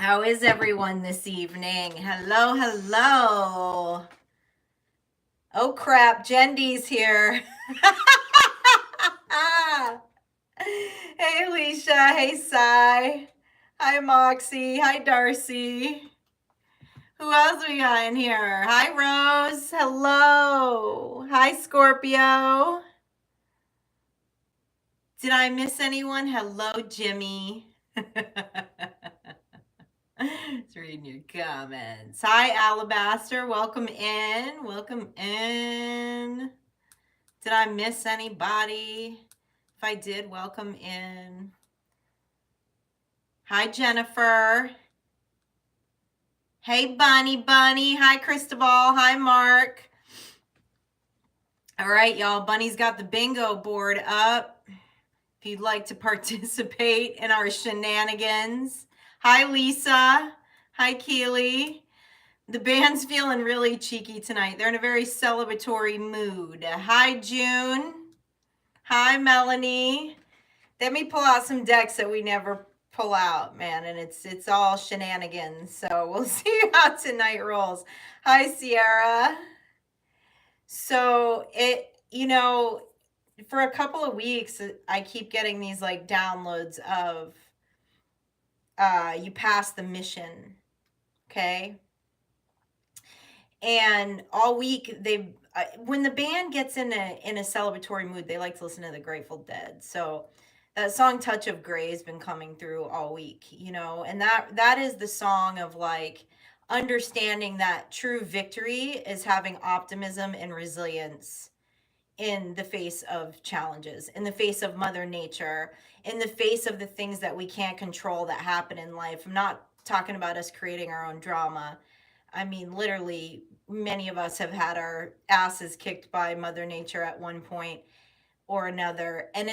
How is everyone this evening? Hello, hello. Oh crap, Jendy's here. Hey Alicia, hey Cy. Hi Moxie, hi Darcy. Who else we got in here? Hi Rose, hello. Hi Scorpio. Did I miss anyone? Hello Jimmy. It's reading your comments. Hi, Alabaster. Welcome in. Welcome in. Did I miss anybody? If I did, welcome in. Hi, Jennifer. Hey, Bunny. Hi, Cristobal. Hi, Mark. All right, y'all. Bunny's got the bingo board up. If you'd like to participate in our shenanigans. Hi, Lisa. Hi, Keely. The band's feeling really cheeky tonight. They're in a very celebratory mood. Hi, June. Hi, Melanie. Let me pull out some decks that we never pull out, man, and it's all shenanigans. So we'll see how tonight rolls. Hi, Sierra. So for a couple of weeks, I keep getting these like downloads of you passed the mission, okay? And all week when the band gets in a celebratory mood, they like to listen to the Grateful Dead. So that song Touch of Grey has been coming through all week, and that is the song of like understanding that true victory is having optimism and resilience in the face of challenges, in the face of Mother Nature, in the face of the things that we can't control that happen in life. I'm not talking about us creating our own drama. I mean, literally, many of us have had our asses kicked by Mother Nature at one point or another, and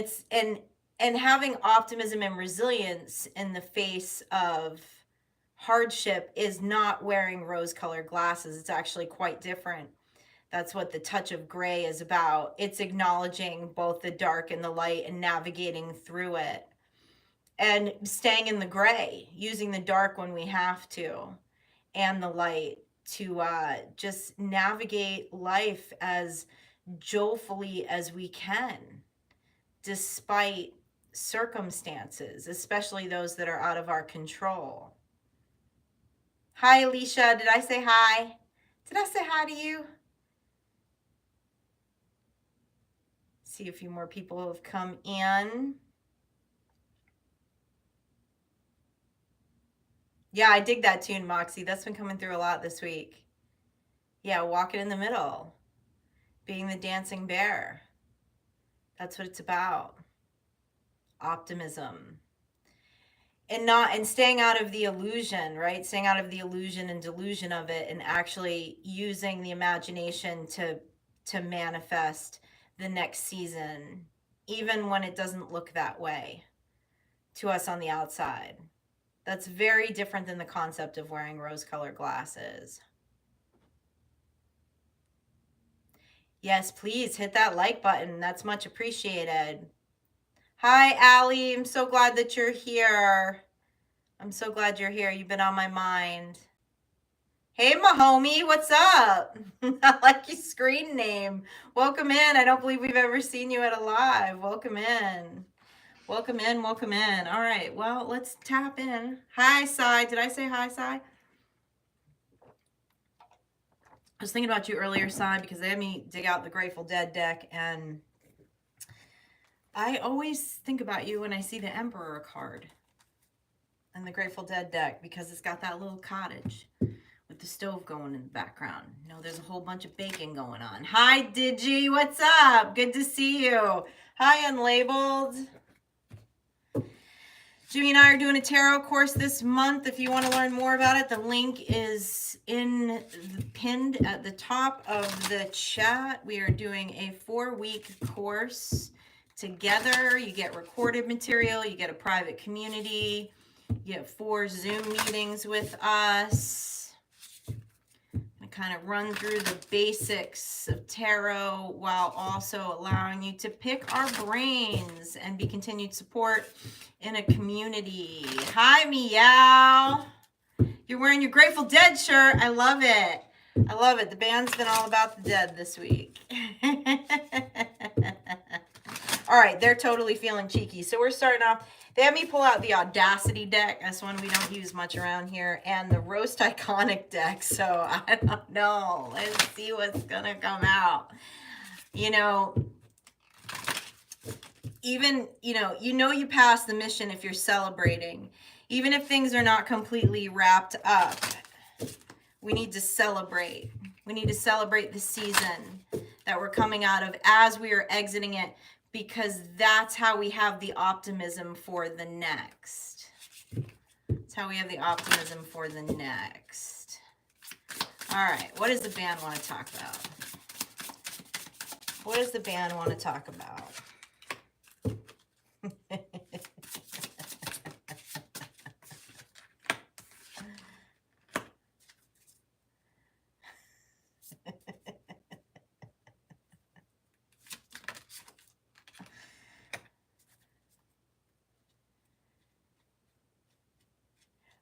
having optimism and resilience in the face of hardship is not wearing rose-colored glasses. It's actually quite different. That's what the Touch of Grey is about. It's acknowledging both the dark and the light and navigating through it and staying in the gray, using the dark when we have to and the light to just navigate life as joyfully as we can, despite circumstances, especially those that are out of our control. Hi, Alicia. Did I say hi? Did I say hi to you? See a few more people have come in. Yeah, I dig that tune, Moxie. That's been coming through a lot this week. Yeah, walking in the middle, being the dancing bear. That's what it's about. Optimism. And staying out of the illusion, right? Staying out of the illusion and delusion of it, and actually using the imagination to manifest the next season, even when it doesn't look that way to us on the outside. That's very different than the concept of wearing rose-colored glasses. Yes, please hit that like button. That's much appreciated. Hi, Allie. I'm so glad that you're here. I'm so glad you're here. You've been on my mind. Hey, my homie. What's up? I like your screen name. Welcome in. I don't believe we've ever seen you at a live. Welcome in. Welcome in. Welcome in. All right. Well, let's tap in. Hi, Cy. Did I say hi, Cy? I was thinking about you earlier, Cy, because they had me dig out the Grateful Dead deck, and I always think about you when I see the Emperor card and the Grateful Dead deck, because it's got that little cottage with the stove going in the background. You know, there's a whole bunch of baking going on. Hi, Digi. What's up? Good to see you. Hi, Unlabeled. Jimmy and I are doing a tarot course this month. If you want to learn more about it, the link is pinned at the top of the chat. We are doing a 4-week course together. You get recorded material, you get a private community, you get 4 Zoom meetings with us. Kind of run through the basics of tarot while also allowing you to pick our brains and be continued support in a community. Hi, Meow. You're wearing your Grateful Dead shirt. I love it. I love it. The band's been all about the dead this week. All right, they're totally feeling cheeky. So we're starting off. They had me pull out the Audacity deck. That's one we don't use much around here. And the Roast Iconic deck. So I don't know. Let's see what's going to come out. You know, even, you pass the mission if you're celebrating. Even if things are not completely wrapped up, we need to celebrate. We need to celebrate the season that we're coming out of as we are exiting it, because that's how we have the optimism for the next. That's how we have the optimism for the next. All right, what does the band want to talk about? What does the band want to talk about?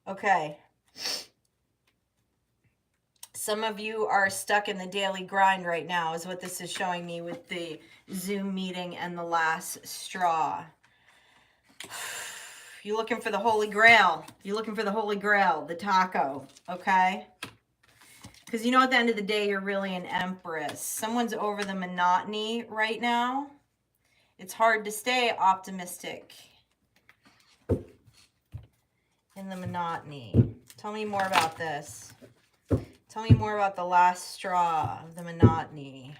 Okay. Some of you are stuck in the daily grind right now, is what this is showing me with the Zoom meeting and the last straw. You're looking for the Holy Grail. You're looking for the Holy Grail, the taco, okay? Because at the end of the day, you're really an empress. Someone's over the monotony right now. It's hard to stay optimistic in the monotony. Tell me more about this. Tell me more about the last straw of the monotony.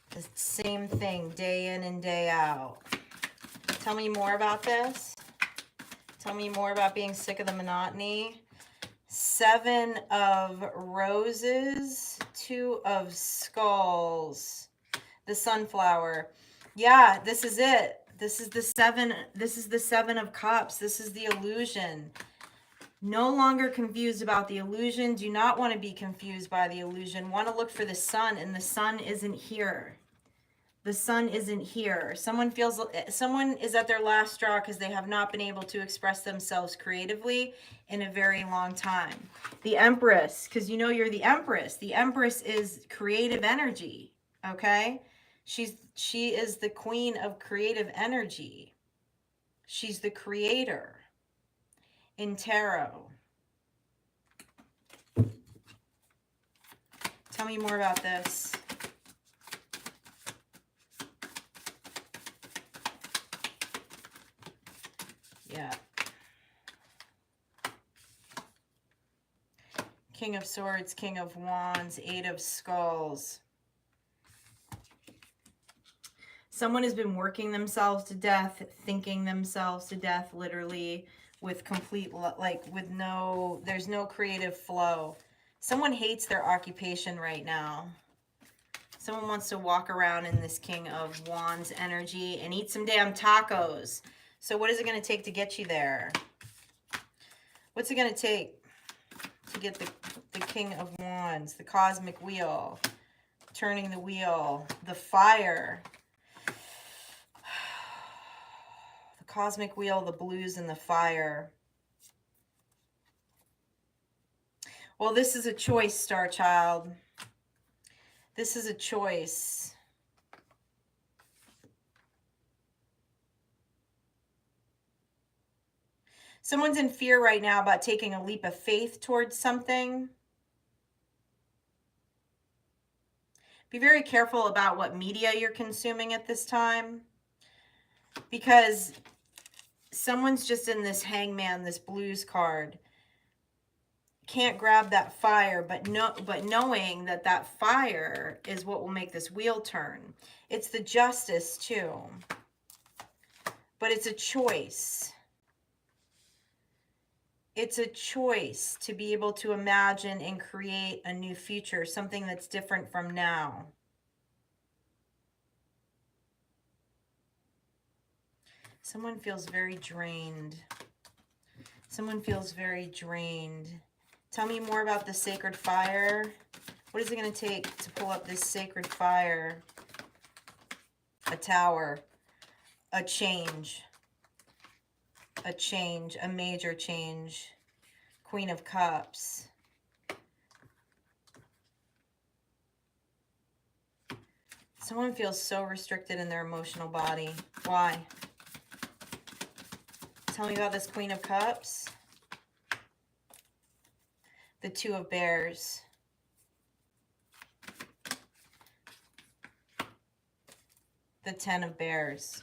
The same thing day in and day out. Tell me more about this. Tell me more about being sick of the monotony. 7 of Roses, 2 of Skulls, the Sunflower. Yeah, this is it. This is the 7. This is the 7 of Cups. This is the illusion. No longer confused about the illusion. Do not want to be confused by the illusion. Want to look for the sun, and the sun isn't here. The sun isn't here. Someone is at their last straw because they have not been able to express themselves creatively in a very long time. The Empress, because you're the Empress. The Empress is creative energy, okay? She is the queen of creative energy. She's the creator in tarot. Tell me more about this. Yeah. King of Swords, King of Wands, 8 of Skulls. Someone has been working themselves to death, thinking themselves to death, literally, with complete, there's no creative flow. Someone hates their occupation right now. Someone wants to walk around in this King of Wands energy and eat some damn tacos. So what is it going to take to get you there? What's it going to take to get the King of Wands, the cosmic wheel, turning the wheel, the fire, the cosmic wheel, the blues, and the fire? Well, this is a choice, Star Child. This is a choice. Someone's in fear right now about taking a leap of faith towards something. Be very careful about what media you're consuming at this time, because someone's just in this Hangman, this blues card. Can't grab that fire, but knowing that fire is what will make this wheel turn. It's the Justice too, but it's a choice. It's a choice to be able to imagine and create a new future, something that's different from now. Someone feels very drained. Someone feels very drained. Tell me more about the sacred fire. What is it going to take to pull up this sacred fire? A tower. A change. A change. A major change. Queen of Cups. Someone feels so restricted in their emotional body. Why? Tell me about this Queen of Cups. The Two of Bears. The Ten of Bears.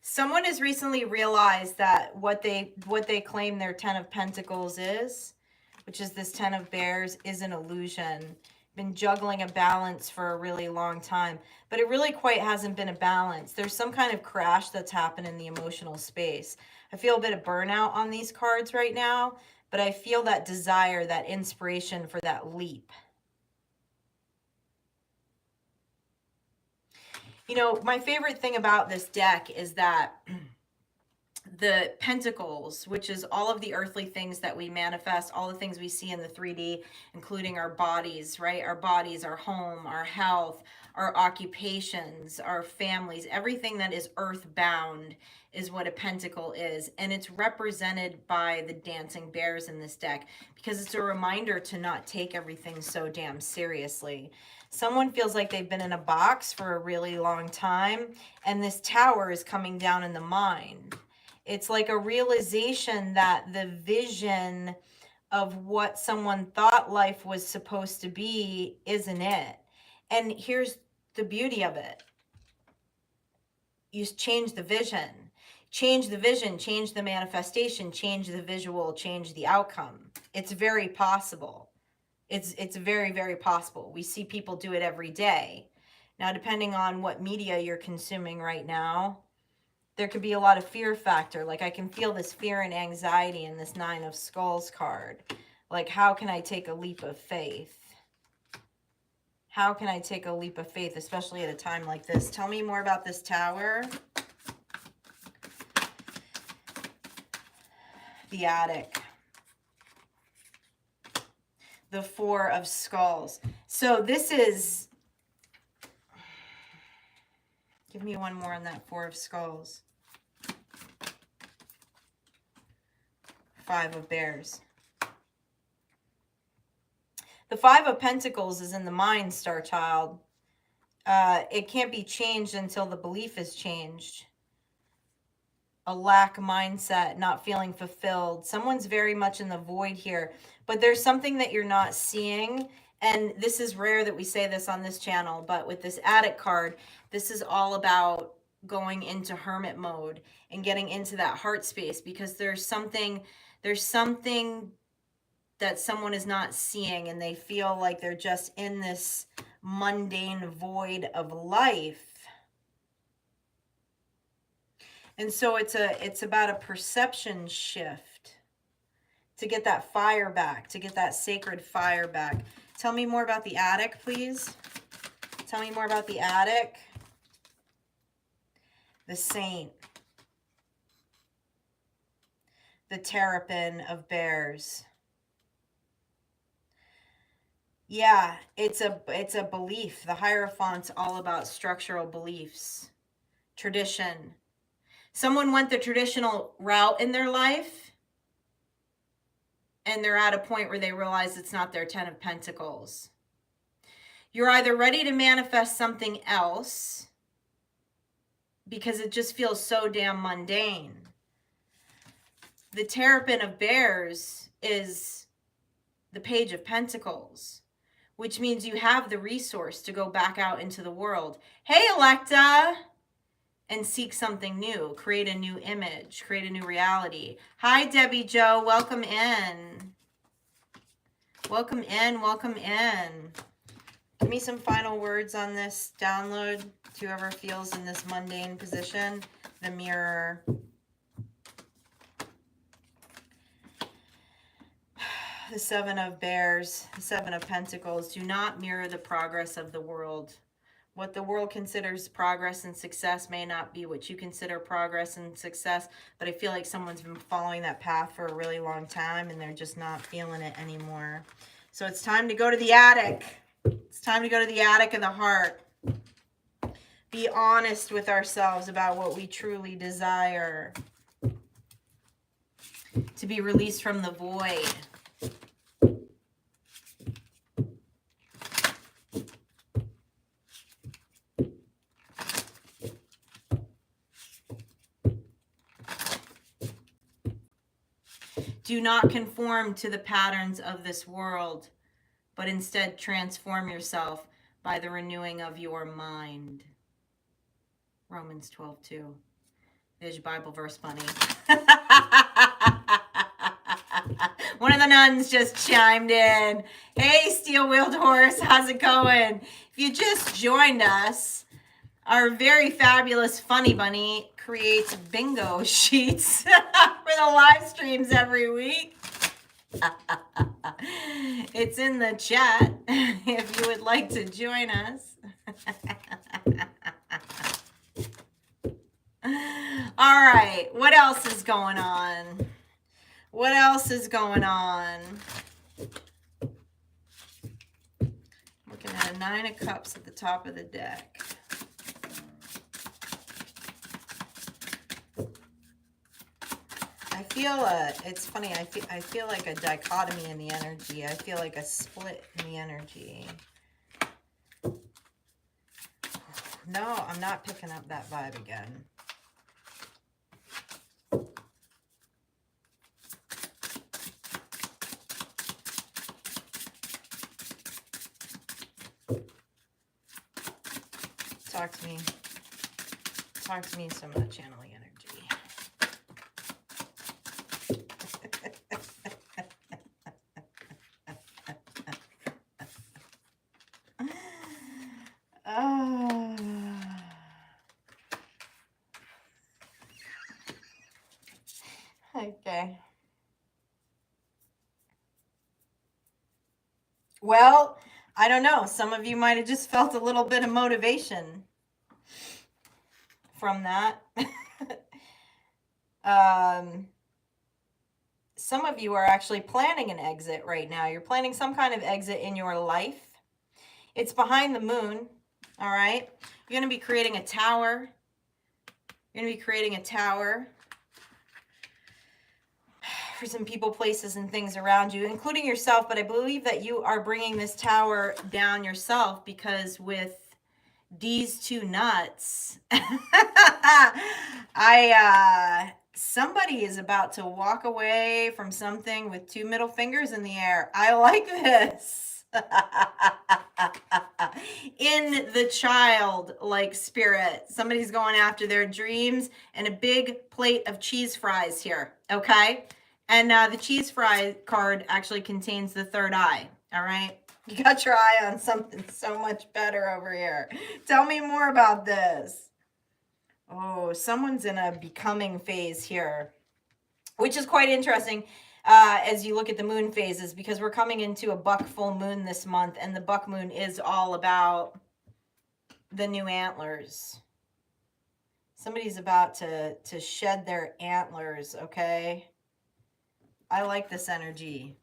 Someone has recently realized that what they claim their Ten of Pentacles is, which is this Ten of Bears, is an illusion. Been juggling a balance for a really long time, but it really quite hasn't been a balance. There's some kind of crash that's happened in the emotional space. I feel a bit of burnout on these cards right now, but I feel that desire, that inspiration for that leap. You know, my favorite thing about this deck is that the Pentacles, which is all of the earthly things that we manifest, all the things we see in the 3D, including our bodies, right? Our bodies, our home, our health, our occupations, our families, everything that is earthbound is what a pentacle is. And it's represented by the dancing bears in this deck because it's a reminder to not take everything so damn seriously. Someone feels like they've been in a box for a really long time, and this tower is coming down in the mind. It's like a realization that the vision of what someone thought life was supposed to be isn't it. And here's the beauty of it. You change the vision. Change the vision, change the manifestation, change the visual, change the outcome. It's very possible. It's very, very possible. We see people do it every day. Now, depending on what media you're consuming right now, there could be a lot of fear factor. Like I can feel this fear and anxiety in this Nine of Skulls card. Like, how can I take a leap of faith? How can I take a leap of faith, especially at a time like this? Tell me more about this Tower. The Attic. The Four of Skulls. So this is... Give me one more on that Four of Skulls. Five of Bears. The Five of Pentacles is in the mind, Star Child. It can't be changed until the belief is changed. A lack mindset, not feeling fulfilled. Someone's very much in the void here, but there's something that you're not seeing. And this is rare that we say this on this channel, but with this Attic card, this is all about going into hermit mode and getting into that heart space, because there's something that someone is not seeing, and they feel like they're just in this mundane void of life. And so it's about a perception shift to get that fire back, to get that sacred fire back. Tell me more about the Attic, please. Tell me more about the Attic. The Saint. The Terrapin of Bears. Yeah, it's a belief. The Hierophant's all about structural beliefs, tradition. Someone went the traditional route in their life, and they're at a point where they realize it's not their Ten of Pentacles. You're either ready to manifest something else because it just feels so damn mundane. The Terrapin of Bears is the Page of Pentacles, which means you have the resource to go back out into the world. Hey, Electa! And seek something new, create a new image, create a new reality. Hi, Debbie Joe, welcome in. Welcome in, welcome in. Give me some final words on this download to whoever feels in this mundane position. The Mirror. The Seven of Bears, the Seven of Pentacles. Do not mirror the progress of the world. What the world considers progress and success may not be what you consider progress and success, but I feel like someone's been following that path for a really long time and they're just not feeling it anymore. So it's time to go to the attic. It's time to go to the attic of the heart. Be honest with ourselves about what we truly desire. To be released from the void. Do not conform to the patterns of this world, but instead transform yourself by the renewing of your mind. Romans 12:2. There's your Bible verse, bunny. One of the nuns just chimed in. Hey, steel-wheeled horse, how's it going? If you just joined us, our very fabulous Funny Bunny creates bingo sheets for the live streams every week. It's in the chat if you would like to join us. All right, what else is going on? What else is going on? Looking at a 9 of Cups at the top of the deck. I feel it's funny, I feel like a dichotomy in the energy. I feel like a split in the energy. No, I'm not picking up that vibe again. Talk to me. Talk to me, so I'm not channeling energy. Okay. Well, I don't know. Some of you might have just felt a little bit of motivation from that. Some of you are actually planning an exit right now. You're planning some kind of exit in your life. It's behind the moon, all right? You're going to be creating a tower. You're going to be creating a tower for some people, places, and things around you, including yourself. But I believe that you are bringing this tower down yourself, because with these two nuts, somebody is about to walk away from something with 2 middle fingers in the air. I like this. In the child-like spirit, somebody's going after their dreams, and a big plate of cheese fries here, okay? And the cheese fry card actually contains the third eye, all right? You got your eye on something so much better over here. Tell me more about this. Oh, someone's in a becoming phase here, which is quite interesting as you look at the moon phases, because we're coming into a buck full moon this month, and the buck moon is all about the new antlers. Somebody's about to shed their antlers, okay? I like this energy.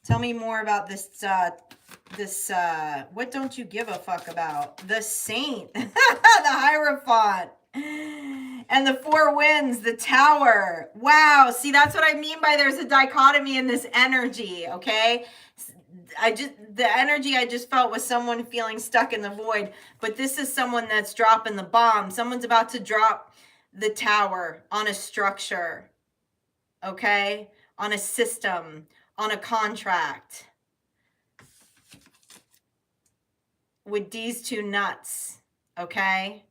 Tell me more about this, what don't you give a fuck about? The Saint, the Hierophant, and the 4 winds, the Tower. Wow, see, that's what I mean by there's a dichotomy in this energy, okay? The energy I just felt was someone feeling stuck in the void, but this is someone that's dropping the bomb. Someone's about to drop the tower on a structure, okay? On a system, on a contract. With these 2 nuts, okay?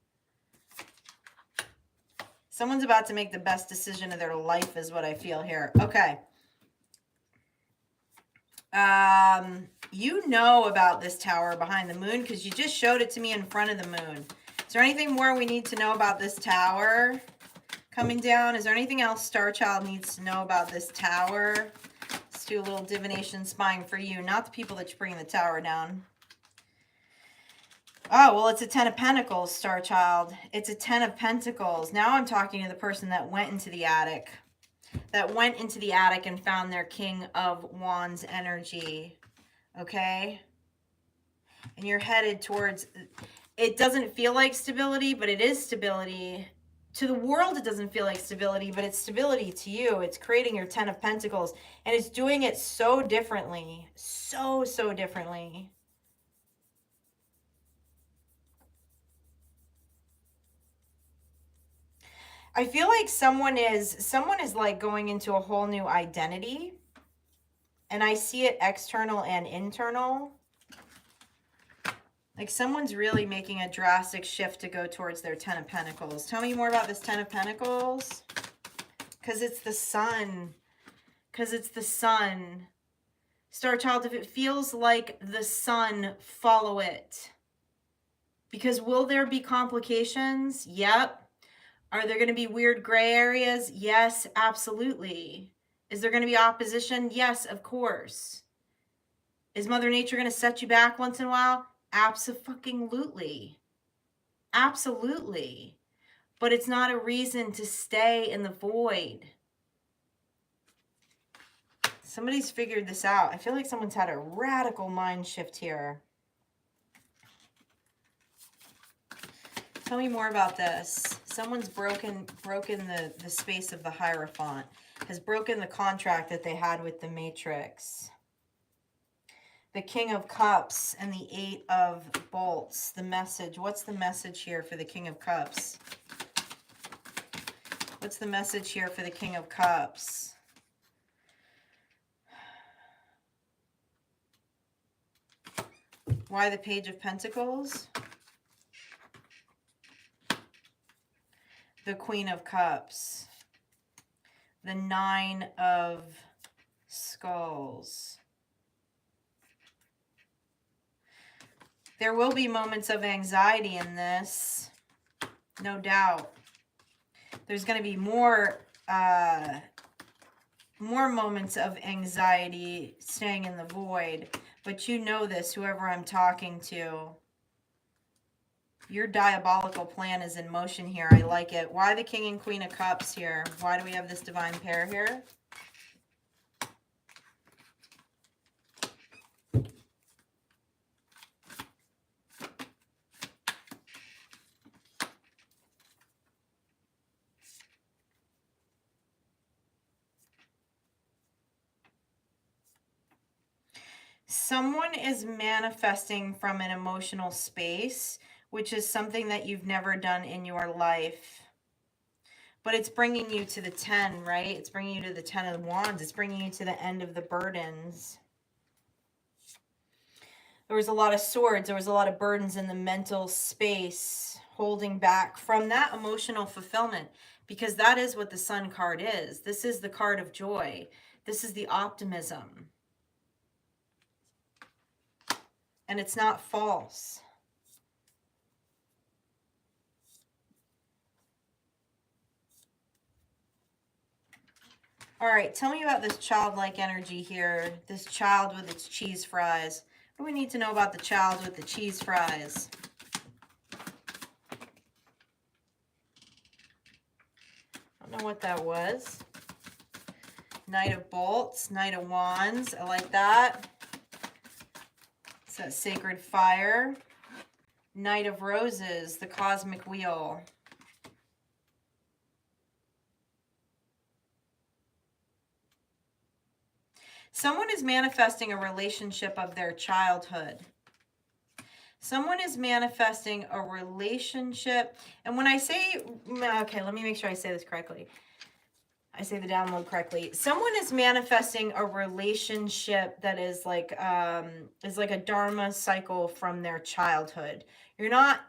Someone's about to make the best decision of their life is what I feel here. Okay. You know about this tower behind the moon because you just showed it to me in front of the moon. Is there anything more we need to know about this tower coming down? Is there anything else Star Child needs to know about this tower? Let's do a little divination spying for you, not the people that you're bringing the tower down. Oh, well, it's a 10 of Pentacles, Star Child. It's a 10 of Pentacles. Now I'm talking to the person that went into the attic. That went into the attic and found their King of Wands energy. Okay? And you're headed towards... it doesn't feel like stability, but it is stability. To the world, it doesn't feel like stability, but it's stability to you. It's creating your 10 of Pentacles, and it's doing it so differently. So, so differently. I feel like someone is like going into a whole new identity, and I see it external and internal. Like someone's really making a drastic shift to go towards their 10 of Pentacles. Tell me more about this 10 of Pentacles. Because it's the sun. Because it's the sun. Star Child, if it feels like the sun, follow it. Because will there be complications? Yep. Are there going to be weird gray areas? Yes, absolutely. Is there going to be opposition? Yes, of course. Is Mother Nature going to set you back once in a while? Abso-fucking-lutely. Absolutely. But it's not a reason to stay in the void. Somebody's figured this out. I feel like someone's had a radical mind shift here. Tell me more about this. Someone's broken the space of the Hierophant. Has broken the contract that they had with the Matrix. The King of Cups and the Eight of Bolts. The message. What's the message here for the King of Cups? What's the message here for the King of Cups? Why the Page of Pentacles? The Queen of Cups. The Nine of Skulls. There will be moments of anxiety in this, no doubt. There's going to be more moments of anxiety staying in the void. But you know this, whoever I'm talking to. Your diabolical plan is in motion here. I like it. Why the King and Queen of Cups here? Why do we have this divine pair here? Someone is manifesting from an emotional space, which is something that you've never done in your life. But it's bringing you to the 10, right? It's bringing you to the 10 of Wands. It's bringing you to the end of the burdens. There was a lot of swords. There was a lot of burdens in the mental space, holding back from that emotional fulfillment, because that is what the Sun card is. This is the card of joy. This is the optimism. And it's not false. All right, tell me about this childlike energy here. This child with its cheese fries. What do we need to know about the child with the cheese fries? I don't know what that was. Knight of Bolts, Knight of Wands. I like that. It's that sacred fire. Knight of Roses, the cosmic wheel. Someone is manifesting a relationship of their childhood. Someone is manifesting a relationship. And when I say, okay, let me make sure I say this correctly. I say the download correctly. Someone is manifesting a relationship that is like a dharma cycle from their childhood. You're not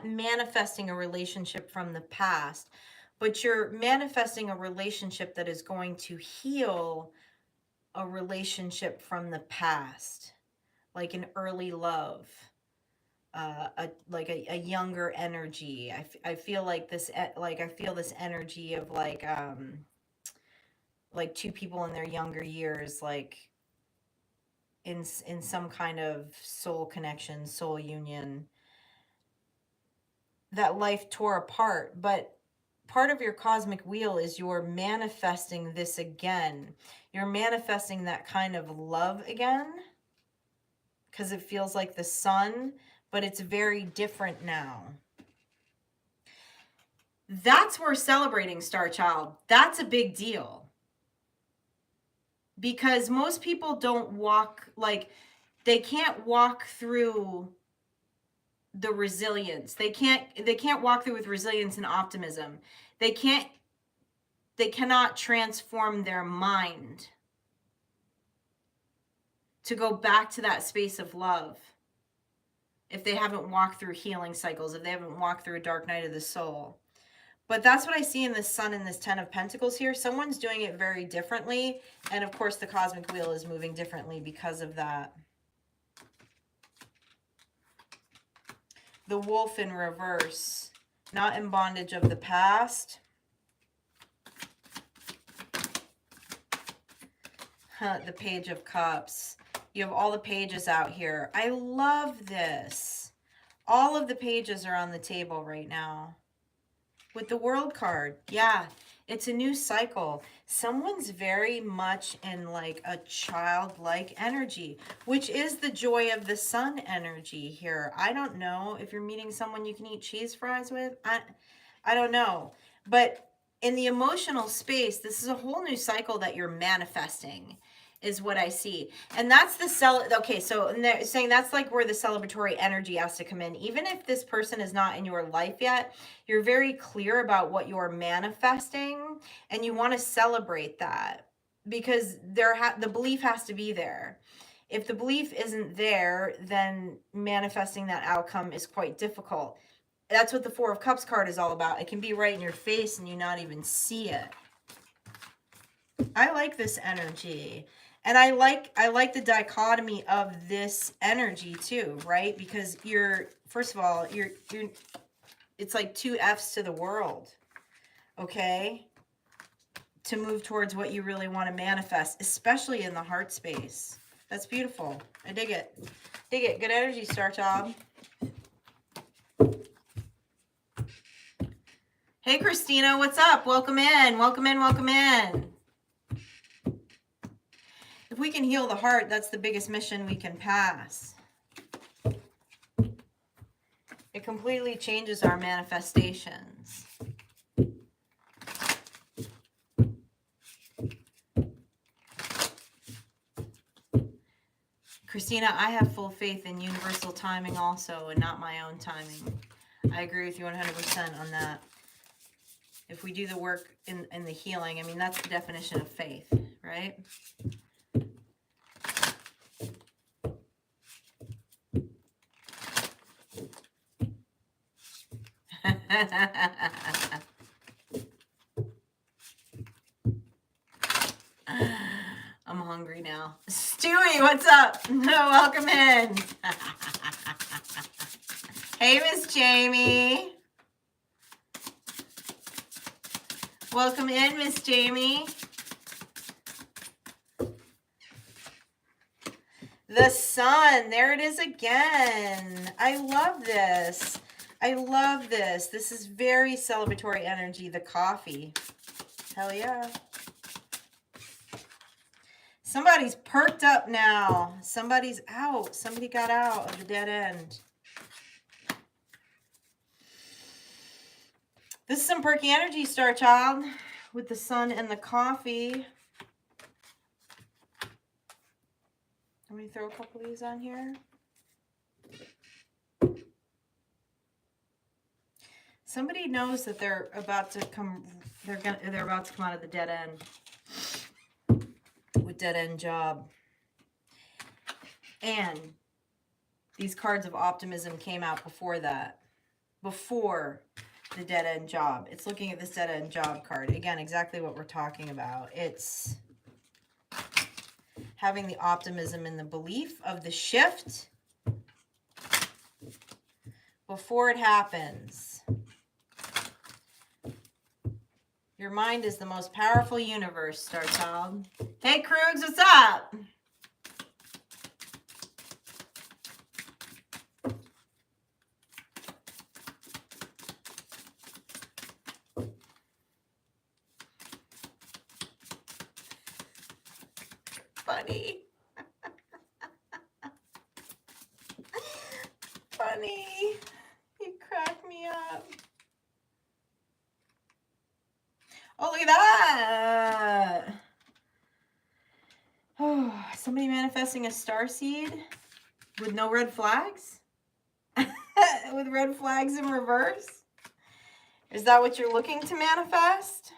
manifesting a relationship from the past, but you're manifesting a relationship that is going to heal a relationship from the past, like an early love, a younger energy. I feel like this, I feel this energy of like two people in their younger years, like in some kind of soul connection, soul union. That life tore apart, but part of your cosmic wheel is you're manifesting this again. You're manifesting that kind of love again. because it feels like the sun, but it's very different now. That's where celebrating, Star Child. That's a big deal. Because most people don't walk, like, they can't walk through the resilience. They can't walk through with resilience and optimism. They cannot transform their mind to go back to that space of love if they haven't walked through healing cycles, if they haven't walked through a dark night of the soul. But that's what I see in this Sun and this 10 of Pentacles here. Someone's doing it very differently. And of course, the cosmic wheel is moving differently because of that. The Wolf in reverse. Not in bondage of the past. The Page of Cups. You have all the pages out here. I love this. All of the pages are on the table right now. With the World card, yeah, it's a new cycle. Someone's very much in like a childlike energy, which is the joy of the Sun energy here. I don't know if you're meeting someone you can eat cheese fries with. I don't know. But in the emotional space, this is a whole new cycle that you're manifesting, is what I see. And that's the okay, so they're saying that's like where the celebratory energy has to come in. Even if this person is not in your life yet, you're very clear about what you're manifesting and you want to celebrate that, because the belief has to be there. If the belief isn't there, then manifesting that outcome is quite difficult. That's what the Four of Cups card is all about. It can be right in your face and you not even see it. I like this energy. And I like the dichotomy of this energy too, right? Because first of all, it's like two F's to the world, okay? To move towards what you really want to manifest, especially in the heart space. That's beautiful. I dig it. Dig it. Good energy, Star Child. Hey, Christina, what's up? Welcome in. Welcome in. Welcome in. If we can heal the heart, that's the biggest mission we can pass. It completely changes our manifestations. Christina, I have full faith in universal timing also, and not my own timing. I agree with you 100% on that. If we do the work in the healing, I mean, that's the definition of faith, right? I'm hungry now. Stewie, what's up? Welcome in. Hey, Miss Jamie. Welcome in, Miss Jamie. The Sun, there it is again. I love this. I love this. This is very celebratory energy. The coffee. Hell yeah. Somebody's perked up now. Somebody's out. Somebody got out of the dead end. This is some perky energy, Star Child, with the Sun and the coffee. Let me throw a couple of these on here. Somebody knows that they're about to come. They're about to come out of the dead end with dead end job. And these cards of optimism came out before that. Before the dead end job. It's looking at this dead end job card. Again, exactly what we're talking about. It's having the optimism and the belief of the shift before it happens. Your mind is the most powerful universe, Star Child. Hey, Krugs, what's up? Funny. Look at that. Oh, somebody manifesting a starseed with no red flags? With red flags in reverse? Is that what you're looking to manifest?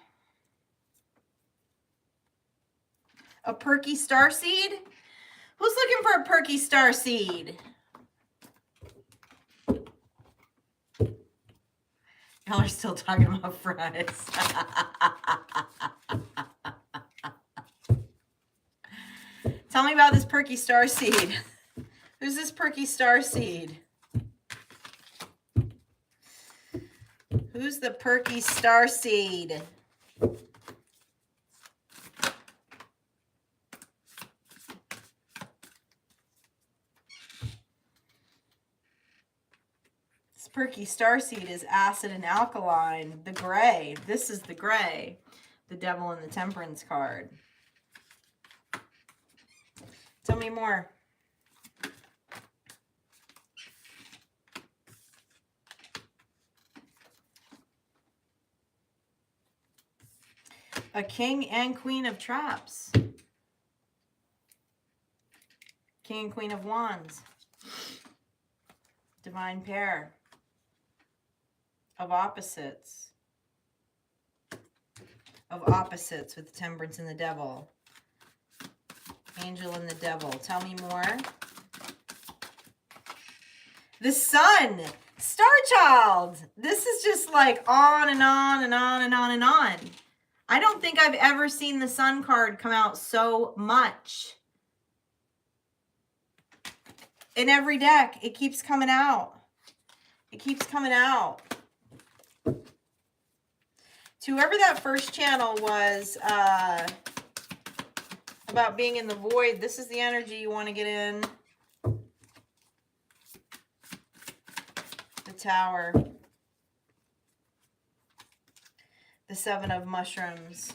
A perky starseed? Who's looking for a perky starseed? Y'all are still talking about fries. Tell me about this perky starseed. Who's this perky starseed? Who's the perky starseed? This perky starseed is acid and alkaline. The gray. This is the gray. The devil and the temperance card. Tell me more. A king and queen of traps. King and queen of wands. Divine pair of opposites. Of opposites with the temperance and the devil. Angel and the devil. Tell me more. The sun. Star child. This is just like on and on and on and on and on. I don't think I've ever seen the sun card come out so much. In every deck, it keeps coming out. It keeps coming out. To whoever that first channel was about being in the void, this is the energy you want to get in. The Tower. The Seven of Mushrooms.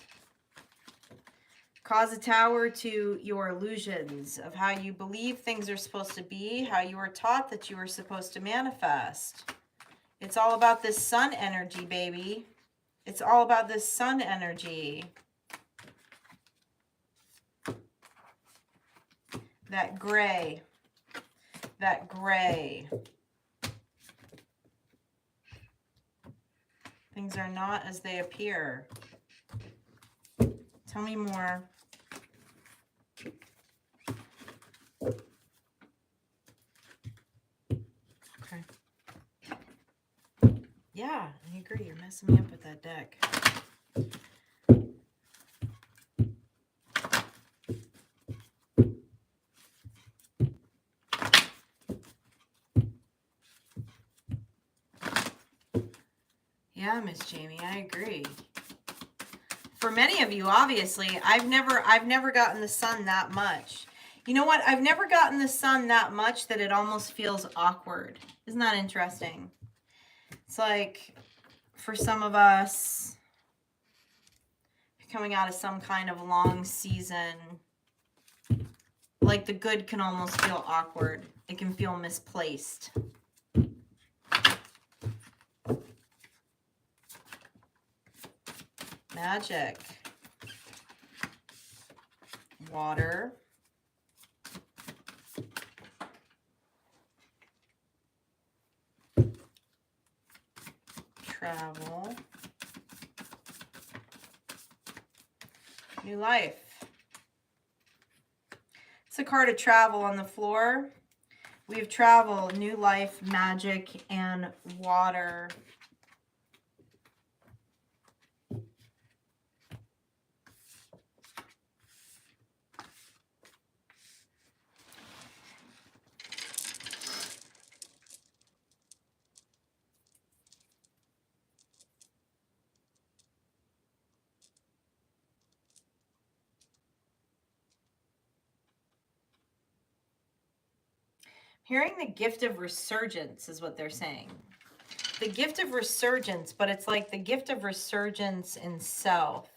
Cause a tower to your illusions of how you believe things are supposed to be, how you were taught that you were supposed to manifest. It's all about this sun energy, baby. It's all about this sun energy. That gray. That gray. Things are not as they appear. Tell me more. Okay. Yeah, I agree. You're messing me up with that deck. Yeah, Miss Jamie, I agree. For many of you, obviously, I've never gotten the sun that much. You know what? I've never gotten the sun that much that it almost feels awkward. Isn't that interesting? It's like, for some of us, coming out of some kind of long season, like the good can almost feel awkward. It can feel misplaced. Magic. Water. Travel. New life. It's a card of travel on the floor. We have travel, new life, magic, and water. Hearing the gift of resurgence is what they're saying. The gift of resurgence, but it's like the gift of resurgence in self.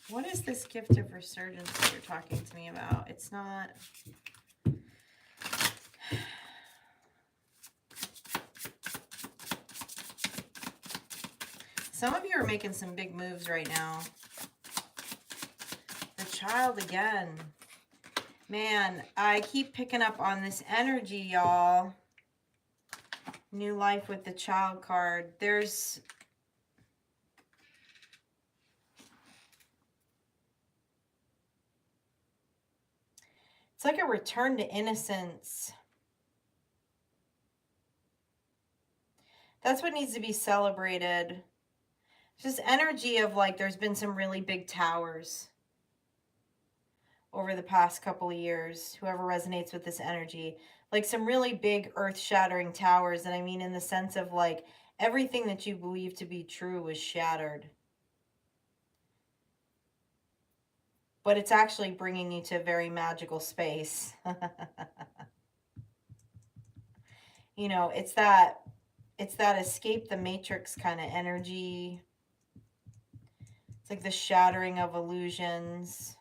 What is this gift of resurgence that you're talking to me about? It's not... Some of you are making some big moves right now. The Child again. Man, I keep picking up on this energy, y'all. New life with the Child card. It's like a return to innocence. That's what needs to be celebrated. Just energy of like there's been some really big towers over the past couple of years. Whoever resonates with this energy, like some really big earth-shattering towers. And I mean in the sense of like everything that you believe to be true was shattered. But it's actually bringing you to a very magical space. You know, it's that escape the matrix kind of energy. It's like the shattering of illusions.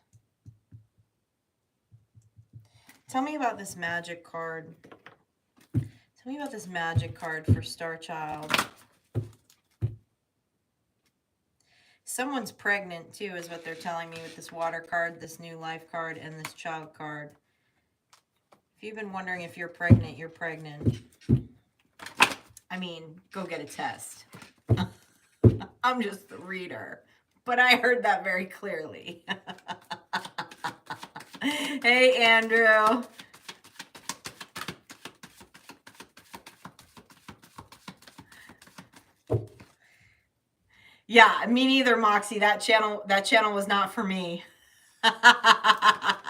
Tell me about this magic card. Tell me about this magic card for Star Child. Someone's pregnant too, is what they're telling me with this water card, this new life card, and this child card. If you've been wondering if you're pregnant, you're pregnant. I mean, go get a test. I'm just the reader, but I heard that very clearly. Hey, Andrew. Yeah, me neither, Moxie. That channel was not for me. Not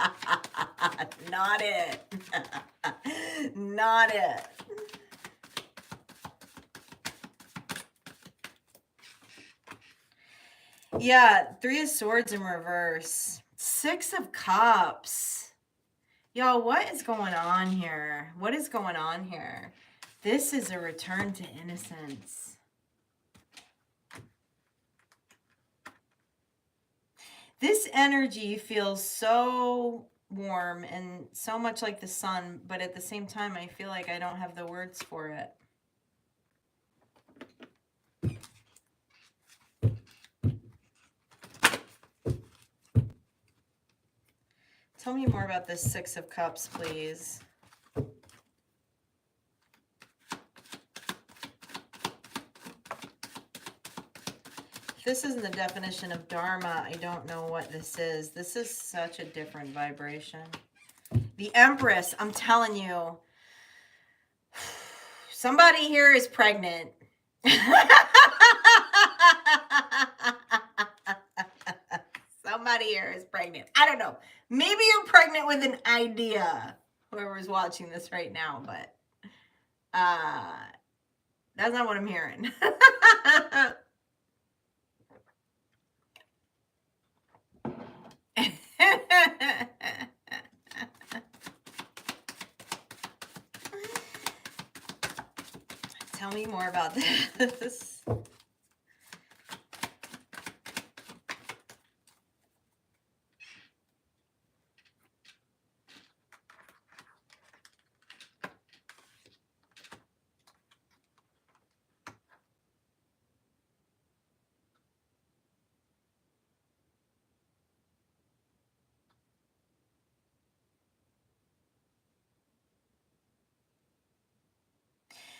it. Not it. Yeah, 3 of Swords in reverse. 6 of Cups. Y'all, what is going on here? What is going on here? This is a return to innocence. This energy feels so warm and so much like the sun, but at the same time, I feel like I don't have the words for it. Tell me more about this 6 of Cups, please. If this isn't the definition of Dharma, I don't know what this is. This is such a different vibration. The Empress, I'm telling you, somebody here is pregnant. Somebody here is pregnant. I don't know. Maybe you're pregnant with an idea, whoever's watching this right now, but that's not what I'm hearing. Tell me more about this.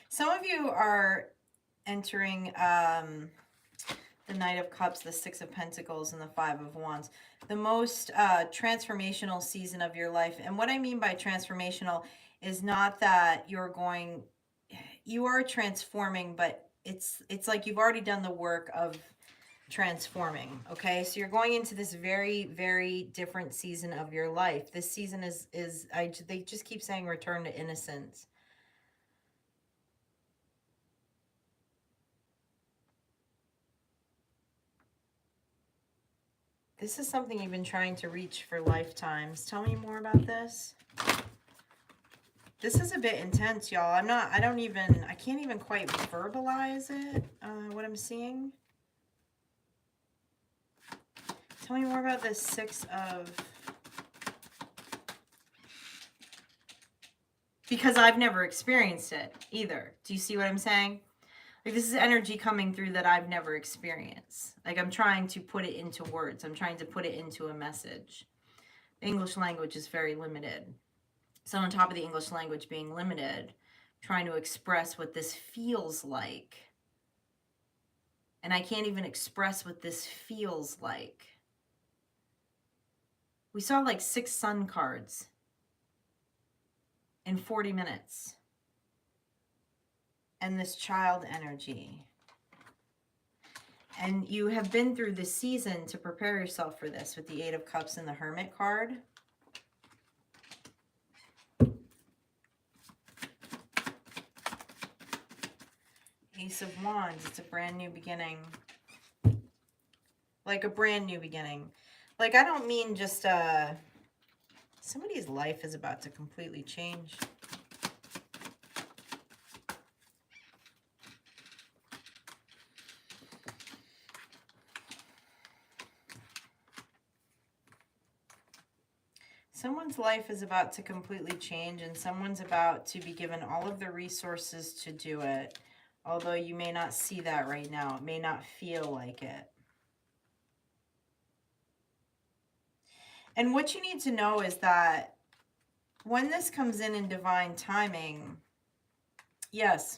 Some of you are entering the Knight of Cups, the 6 of Pentacles, and the 5 of Wands. The most transformational season of your life. And what I mean by transformational is not that you are transforming, but it's like you've already done the work of transforming. Okay, so you're going into this very, very different season of your life. This season they just keep saying return to innocence. This is something you've been trying to reach for lifetimes. Tell me more about this. This is a bit intense, y'all. I can't even quite verbalize it, what I'm seeing. Tell me more about this 6 of... Because I've never experienced it either. Do you see what I'm saying? Like, this is energy coming through that I've never experienced. Like, I'm trying to put it into words. I'm trying to put it into a message. The English language is very limited. So on top of the English language being limited, trying to express what this feels like. And I can't even express what this feels like. We saw like 6 sun cards in 40 minutes. And this child energy. And you have been through this season to prepare yourself for this with the 8 of Cups and the Hermit card. Ace of Wands, it's a brand new beginning. Like a brand new beginning. Like, I don't mean just, somebody's life is about to completely change. Someone's life is about to completely change, and someone's about to be given all of the resources to do it. Although you may not see that right now. It may not feel like it. And what you need to know is that when this comes in divine timing, yes,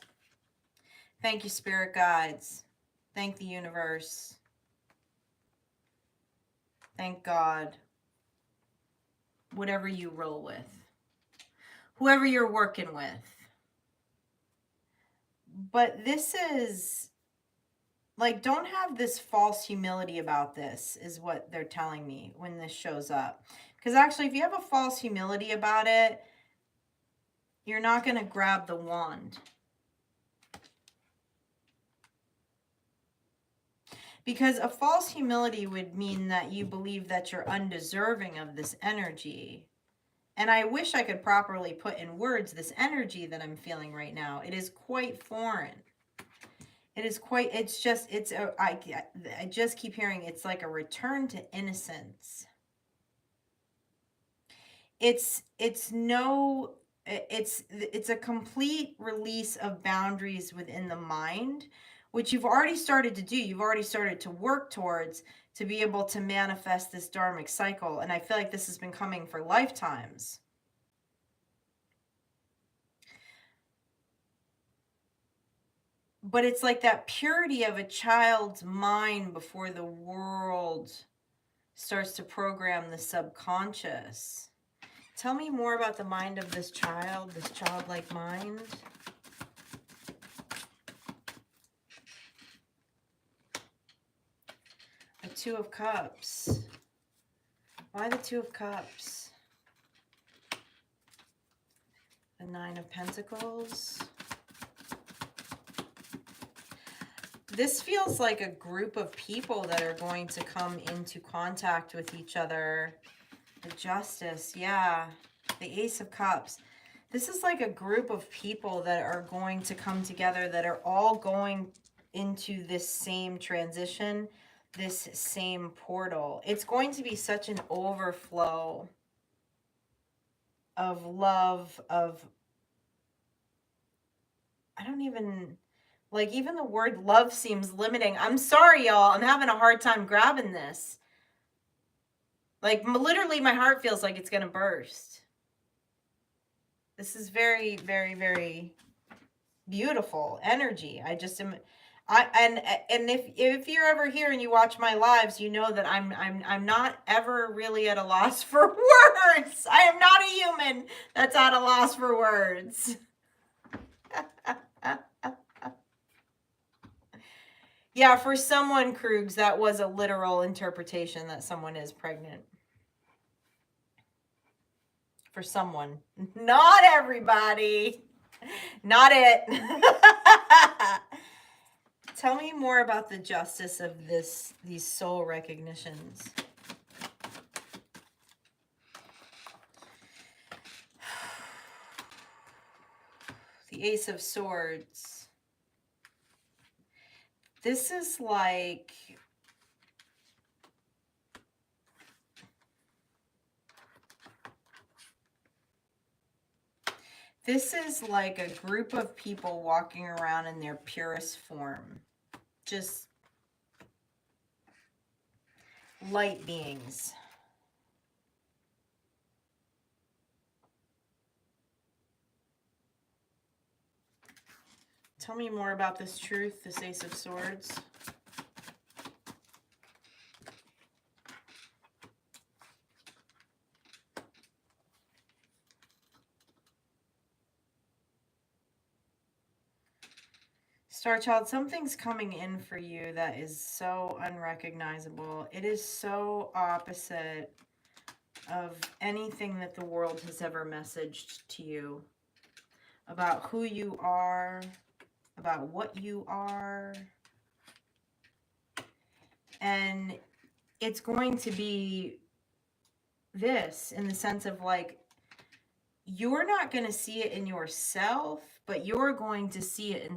thank you, spirit guides. Thank the universe. Thank God. Whatever you roll with. Whoever you're working with. But this is, like, don't have this false humility about this, is what they're telling me when this shows up. Because actually, if you have a false humility about it, you're not going to grab the wand. Because a false humility would mean that you believe that you're undeserving of this energy. And I wish I could properly put in words this energy that I'm feeling right now. It is quite foreign. It is quite, it's just, I just keep hearing it's like a return to innocence. It's a complete release of boundaries within the mind, which you've already started to do. You've already started to work towards to be able to manifest this dharmic cycle. And I feel like this has been coming for lifetimes. But it's like that purity of a child's mind before the world starts to program the subconscious. Tell me more about the mind of this child, this childlike mind. The 2 of Cups. Why the 2 of Cups? The 9 of Pentacles. This feels like a group of people that are going to come into contact with each other. The Justice, yeah. The Ace of Cups. This is like a group of people that are going to come together, that are all going into this same transition, this same portal. It's going to be such an overflow of love, of, I don't even, like, even the word love seems limiting. I'm sorry, y'all. I'm having a hard time grabbing this. Like, literally, my heart feels like it's going to burst. This is very, very, very beautiful energy. I just am, and if you're ever here and you watch my lives, you know that I'm not ever really at a loss for words. I am not a human that's at a loss for words. Yeah, for someone, Krugs, that was a literal interpretation that someone is pregnant. For someone. Not everybody. Not it. Tell me more about the justice of these soul recognitions. The Ace of Swords. This is like, This is like a group of people walking around in their purest form. Just light beings. Tell me more about this truth, this Ace of Swords. Star Child, something's coming in for you that is so unrecognizable. It is so opposite of anything that the world has ever messaged to you about who you are, about what you are. And it's going to be this in the sense of like, you're not going to see it in yourself, but you're going to see it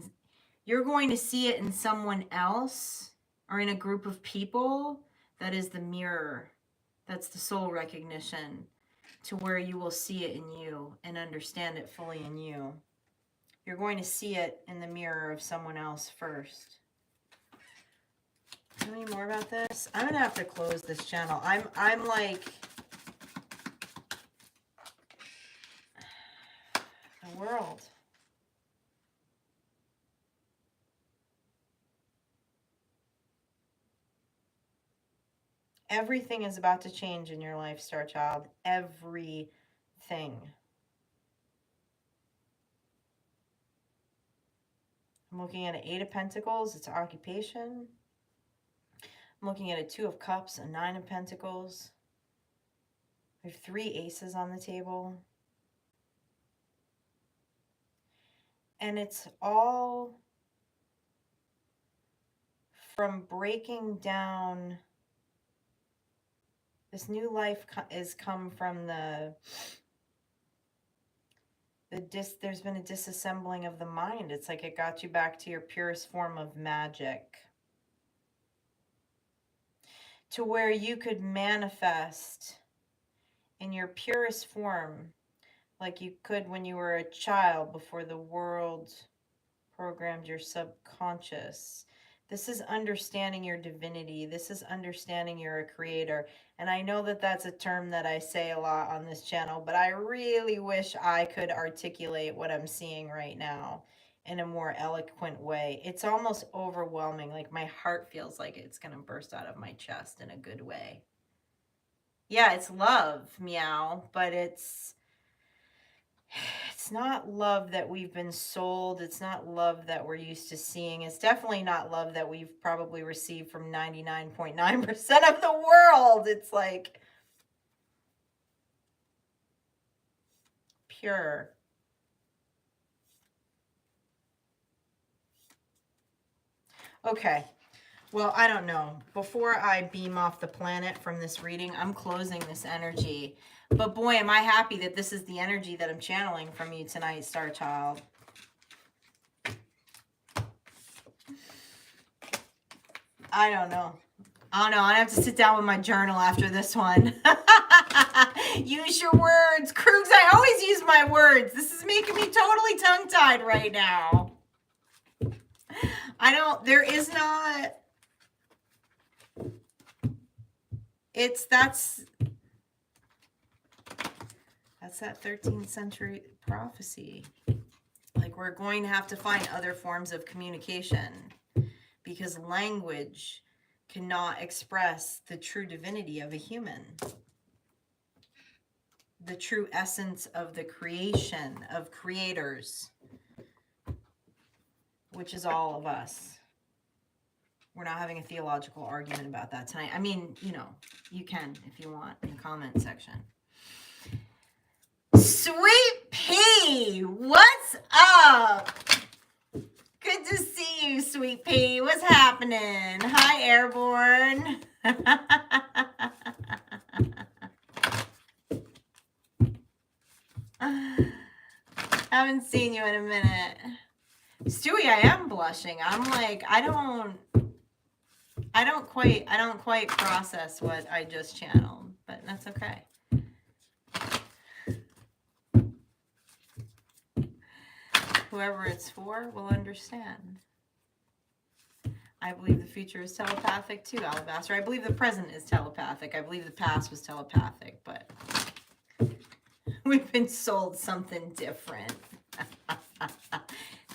in someone else or in a group of people. That is the mirror. That's the soul recognition, to where you will see it in you and understand it fully in you. You're going to see it in the mirror of someone else first. Tell me more about this. I'm gonna have to close this channel. I'm like the world. Everything is about to change in your life, Star Child. Everything. I'm looking at an 8 of Pentacles. It's occupation. I'm looking at a 2 of Cups, a 9 of Pentacles. We have 3 aces on the table. And it's all from breaking down. This new life is come from there's been a disassembling of the mind. It's like it got you back to your purest form of magic, to where you could manifest in your purest form like you could when you were a child before the world programmed your subconscious. This is understanding your divinity. This is understanding you're a creator. And I know that that's a term that I say a lot on this channel, but I really wish I could articulate what I'm seeing right now in a more eloquent way. It's almost overwhelming. Like my heart feels like it's going to burst out of my chest in a good way. Yeah, it's love, meow, but it's not love that we've been sold. It's not love that we're used to seeing. It's definitely not love that we've probably received from 99.9% of the world. It's like pure. Okay. Well, I don't know. Before I beam off the planet from this reading, I'm closing this energy. But boy, am I happy that this is the energy that I'm channeling from you tonight, Star Child. I don't know. I have to sit down with my journal after this one. Use your words. Krugs, I always use my words. This is making me totally tongue-tied right now. There is not... That's that 13th century prophecy. Like, we're going to have to find other forms of communication because language cannot express the true divinity of a human, the true essence of the creation, of creators, which is all of us. We're not having a theological argument about that tonight. I mean, you can if you want in the comment section. Sweet Pea, what's up? Good to see you, Sweet Pea. What's happening? Hi, Airborne. Haven't seen you in a minute. Stewie, I am blushing. I'm like, I don't quite process what I just channeled, but that's okay. Whoever it's for will understand. I believe the future is telepathic too, Alabaster. I believe the present is telepathic. I believe the past was telepathic, but we've been sold something different.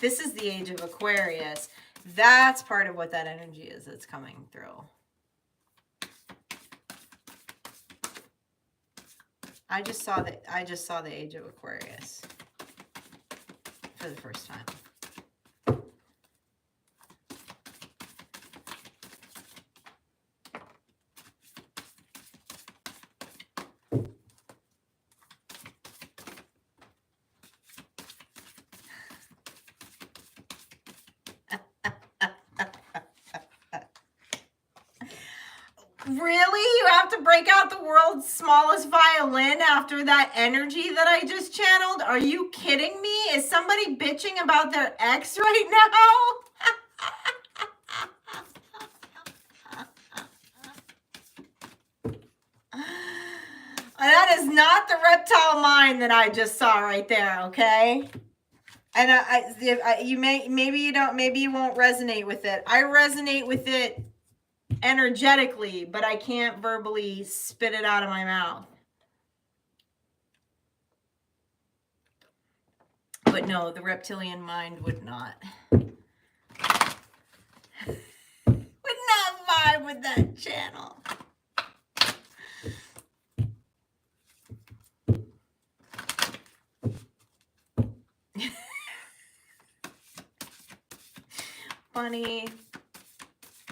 This is the age of Aquarius. That's part of what that energy is that's coming through. I just saw the age of Aquarius for the first time. Really? You have to break out the world's smallest violin after that energy that I just channeled? Are you kidding me? Is somebody bitching about their ex right now? That is not the reptile mind that I just saw right there, okay? And maybe you won't resonate with it. I resonate with it energetically, but I can't verbally spit it out of my mouth. But no, the reptilian mind would not. Would not vibe with that channel. Funny.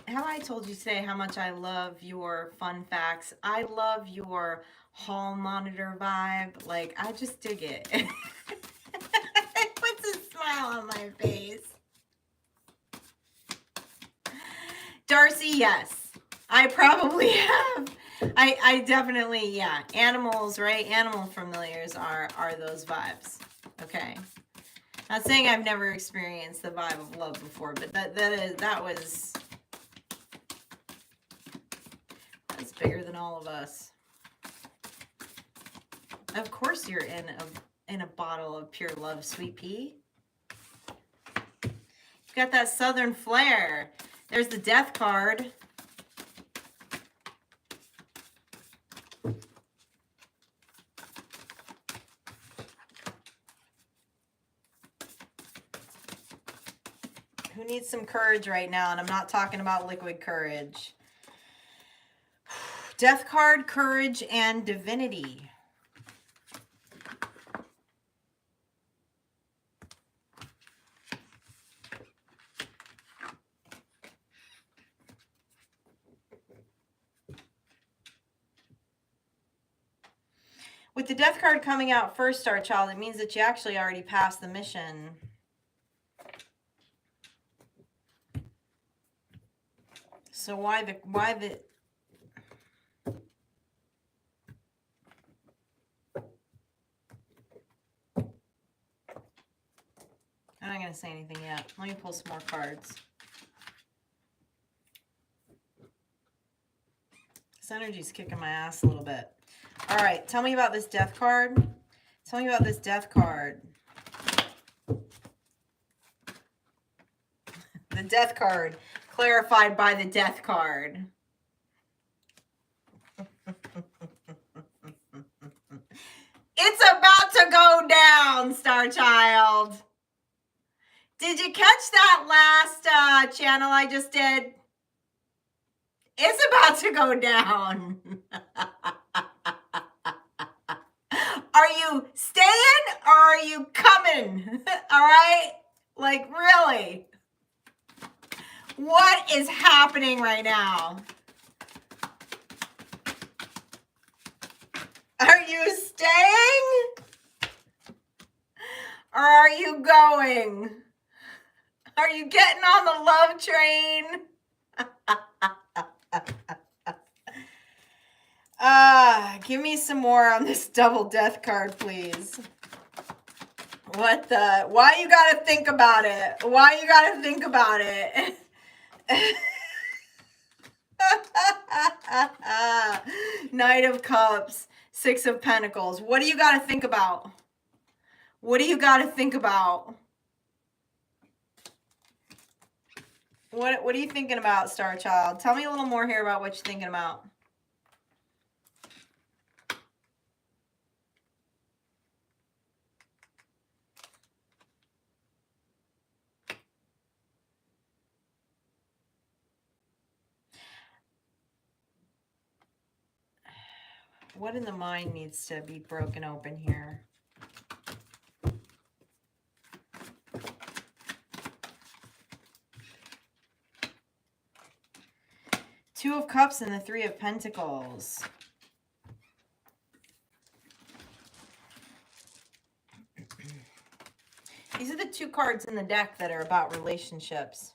Have I told you today how much I love your fun facts? I love your hall monitor vibe. Like, I just dig it. It puts a smile on my face. Darcy, yes. I probably have. I definitely, yeah. Animals, right? Animal familiars are those vibes. Okay. Not saying I've never experienced the vibe of love before, but that was bigger than all of us. Of course you're in a bottle of pure love, sweet pea. You've got that southern flair. There's the death card. Who needs some courage right now? And I'm not talking about liquid courage. Death card, courage, and divinity. With the death card coming out first, Star Child, it means that you actually already passed the mission. So why the I'm not going to say anything yet. Let me pull some more cards. This energy's kicking my ass a little bit. All right, tell me about this death card. Tell me about this death card. The death card, clarified by the death card. It's about to go down, Star Child. Did you catch that last channel I just did? It's about to go down. Are you staying or are you coming? All right? Like, really? What is happening right now? Are you staying? Or are you going? Are you getting on the love train? Give me some more on this double death card, please. What the? Why you gotta think about it? Why you gotta think about it? Knight of Cups, Six of Pentacles. What do you gotta think about? What do you gotta think about? What are you thinking about, Star Child? Tell me a little more here about what you're thinking about. What in the mind needs to be broken open here? Two of Cups and the Three of Pentacles. These are the two cards in the deck that are about relationships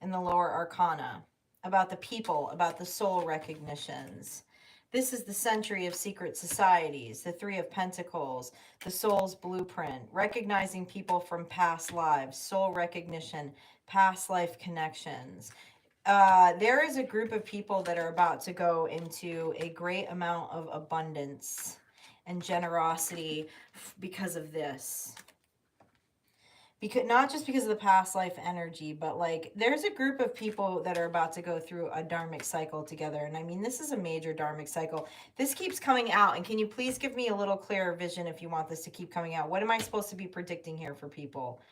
in the lower arcana, about the people, about the soul recognitions. This is the century of secret societies, the Three of Pentacles, the soul's blueprint, recognizing people from past lives, soul recognition, past life connections. There is a group of people that are about to go into a great amount of abundance and generosity because of this. Because not just because of the past life energy, but like there's a group of people that are about to go through a dharmic cycle together. And I mean, this is a major dharmic cycle. This keeps coming out. And can you please give me a little clearer vision if you want this to keep coming out? What am I supposed to be predicting here for people?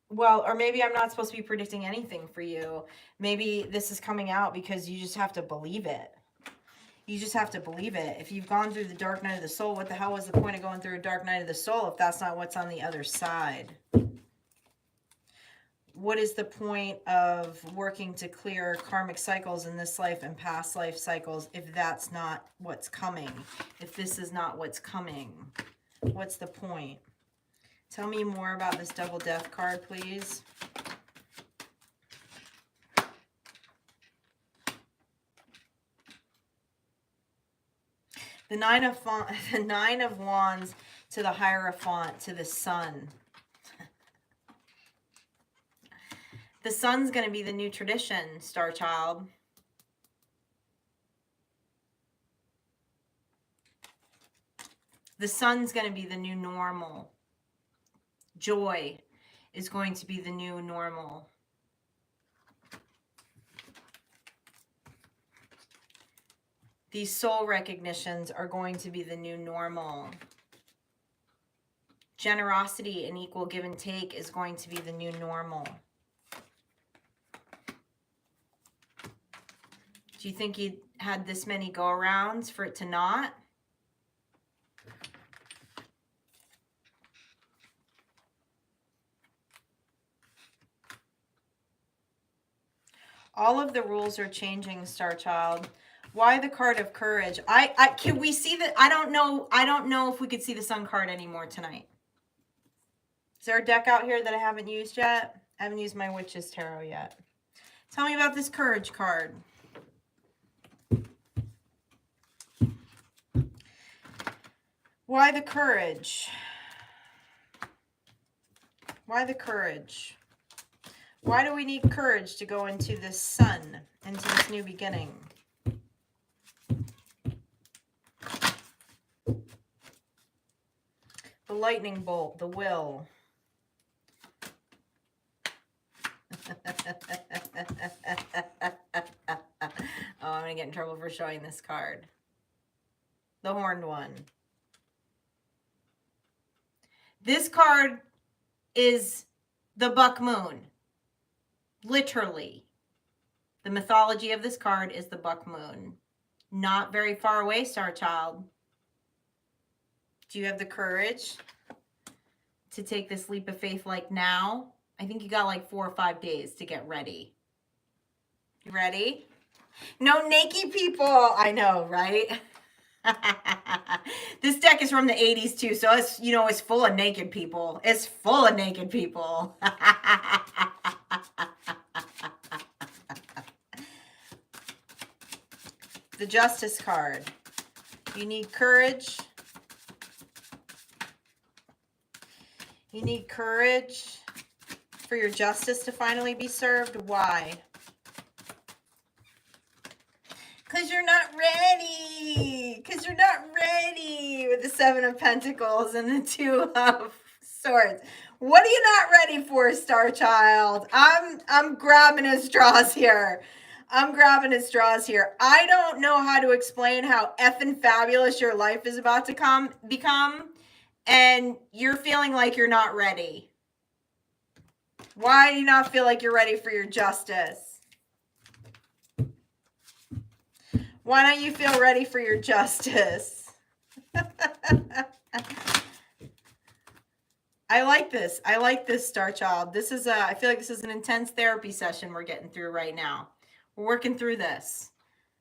Well, or maybe I'm not supposed to be predicting anything for you. Maybe this is coming out because you just have to believe it. You just have to believe it. If you've gone through the dark night of the soul, what the hell was the point of going through a dark night of the soul if that's not what's on the other side? What is the point of working to clear karmic cycles in this life and past life cycles if that's not what's coming? If this is not what's coming, what's the point? Tell me more about this double death card, please. The Nine of Wands to the Hierophant to the Sun. The Sun's going to be the new tradition, Star Child. The Sun's going to be the new normal. Joy is going to be the new normal. These soul recognitions are going to be the new normal. Generosity and equal give and take is going to be the new normal. Do you think you had this many go-arounds for it to not? All of the rules are changing, Star Child. Why the card of courage? Can we see that? I don't know if we could see the Sun card anymore tonight. Is there a deck out here that I haven't used yet? I haven't used my Witch's Tarot yet. Tell me about this courage card. Why the courage? Why the courage? Why do we need courage to go into this sun, into this new beginning? The lightning bolt, the will. Oh, I'm going to get in trouble for showing this card. The horned one. This card is the buck moon. Literally. The mythology of this card is the buck moon. Not very far away, Star Child. Do you have the courage to take this leap of faith like now? I think you got like 4 or 5 days to get ready. You ready? No naked people. I know, right? This deck is from the 80s too, so it's, you know, it's full of naked people. It's full of naked people. The Justice card. You need courage. You need courage for your justice to finally be served. Why? Because you're not ready. Because you're not ready with the Seven of Pentacles and the Two of Swords. What are you not ready for, Star Child? I'm grabbing at straws here. I'm grabbing at straws here. I don't know how to explain how effing fabulous your life is about to become, and you're feeling like you're not ready. Why do you not feel like you're ready for your justice? Why don't you feel ready for your justice? I like this. I like this, Star Child. This is I feel like this is an intense therapy session we're getting through right now. We're working through this.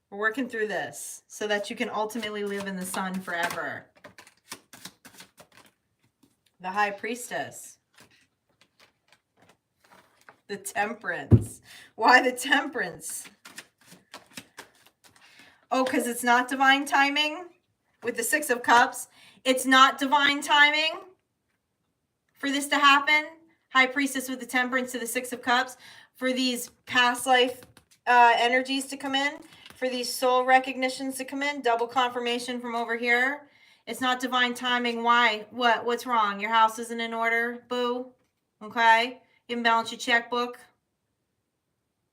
We're working through this so that you can ultimately live in the sun forever. The High Priestess. The Temperance. Why the Temperance? Oh, because it's not divine timing with the Six of Cups. It's not divine timing for this to happen. High Priestess with the Temperance to the Six of Cups. For these past life energies to come in. For these soul recognitions to come in. Double confirmation from over here. It's not divine timing. Why? What's wrong? Your house isn't in order? Boo. Okay? You haven't balanced your checkbook.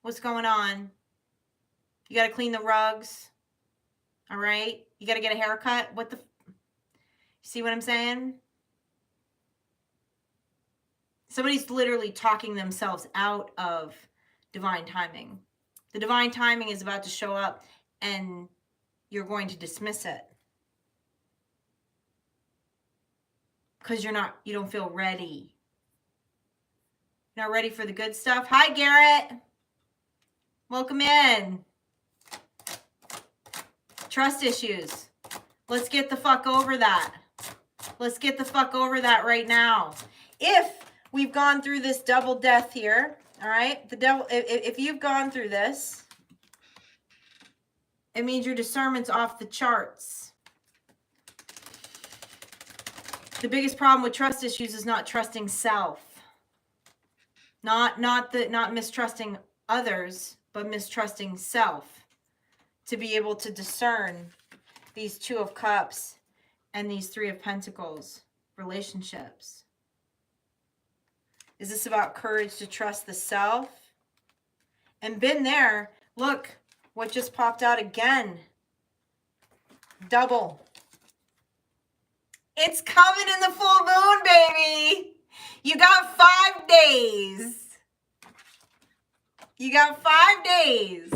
What's going on? You got to clean the rugs. All right? You got to get a haircut. What the... See what I'm saying? Somebody's literally talking themselves out of divine timing. The divine timing is about to show up and you're going to dismiss it. Because you don't feel ready. You're not ready for the good stuff. Hi, Garrett. Welcome in. Trust issues. Let's get the fuck over that. Let's get the fuck over that right now. If we've gone through this double death here, all right? The devil, if you've gone through this, it means your discernment's off the charts. The biggest problem with trust issues is not trusting self. Not mistrusting others, but mistrusting self. To be able to discern these Two of Cups and these Three of Pentacles relationships. Is this about courage to trust the self? And been there. Look, what just popped out again. Double. It's coming in the full moon, baby. You got 5 days. You got 5 days.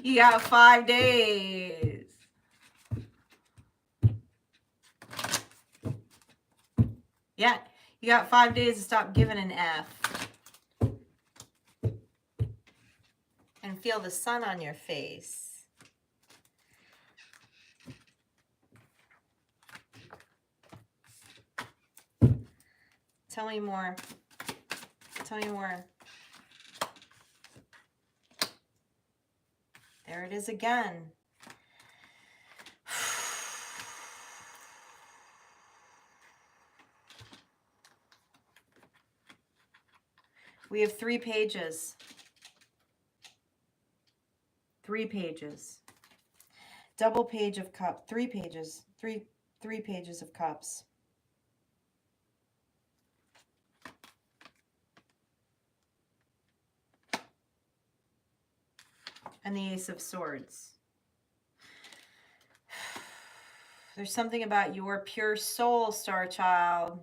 You got 5 days. Yeah, you got 5 days to stop giving an F. And feel the sun on your face. Tell me more. Tell me more. There it is again. We have 3 pages. 3 pages. Double page of cups. 3 pages. Three pages of cups. And the Ace of Swords. There's something about your pure soul, Star Child.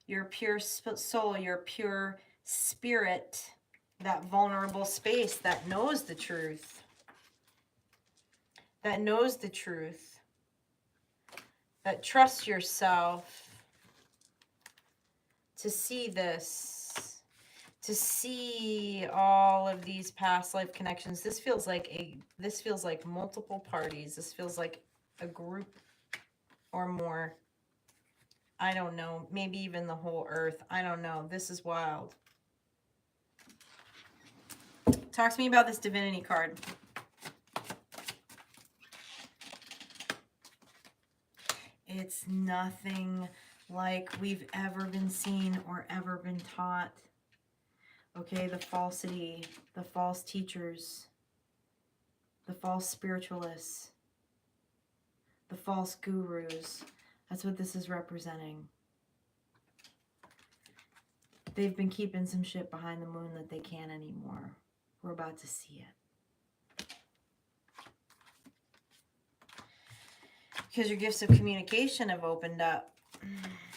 Your pure soul, your pure spirit. That vulnerable space that knows the truth. That knows the truth. That trusts yourself to see this. To see all of these past life connections. This feels like multiple parties. This feels like a group or more. I don't know. Maybe even the whole earth. I don't know. This is wild. Talk to me about this divinity card. It's nothing like we've ever been seen or ever been taught. Okay, the falsity, the false teachers, the false spiritualists, the false gurus. That's what this is representing. They've been keeping some shit behind the moon that they can't anymore. We're about to see it. Because your gifts of communication have opened up.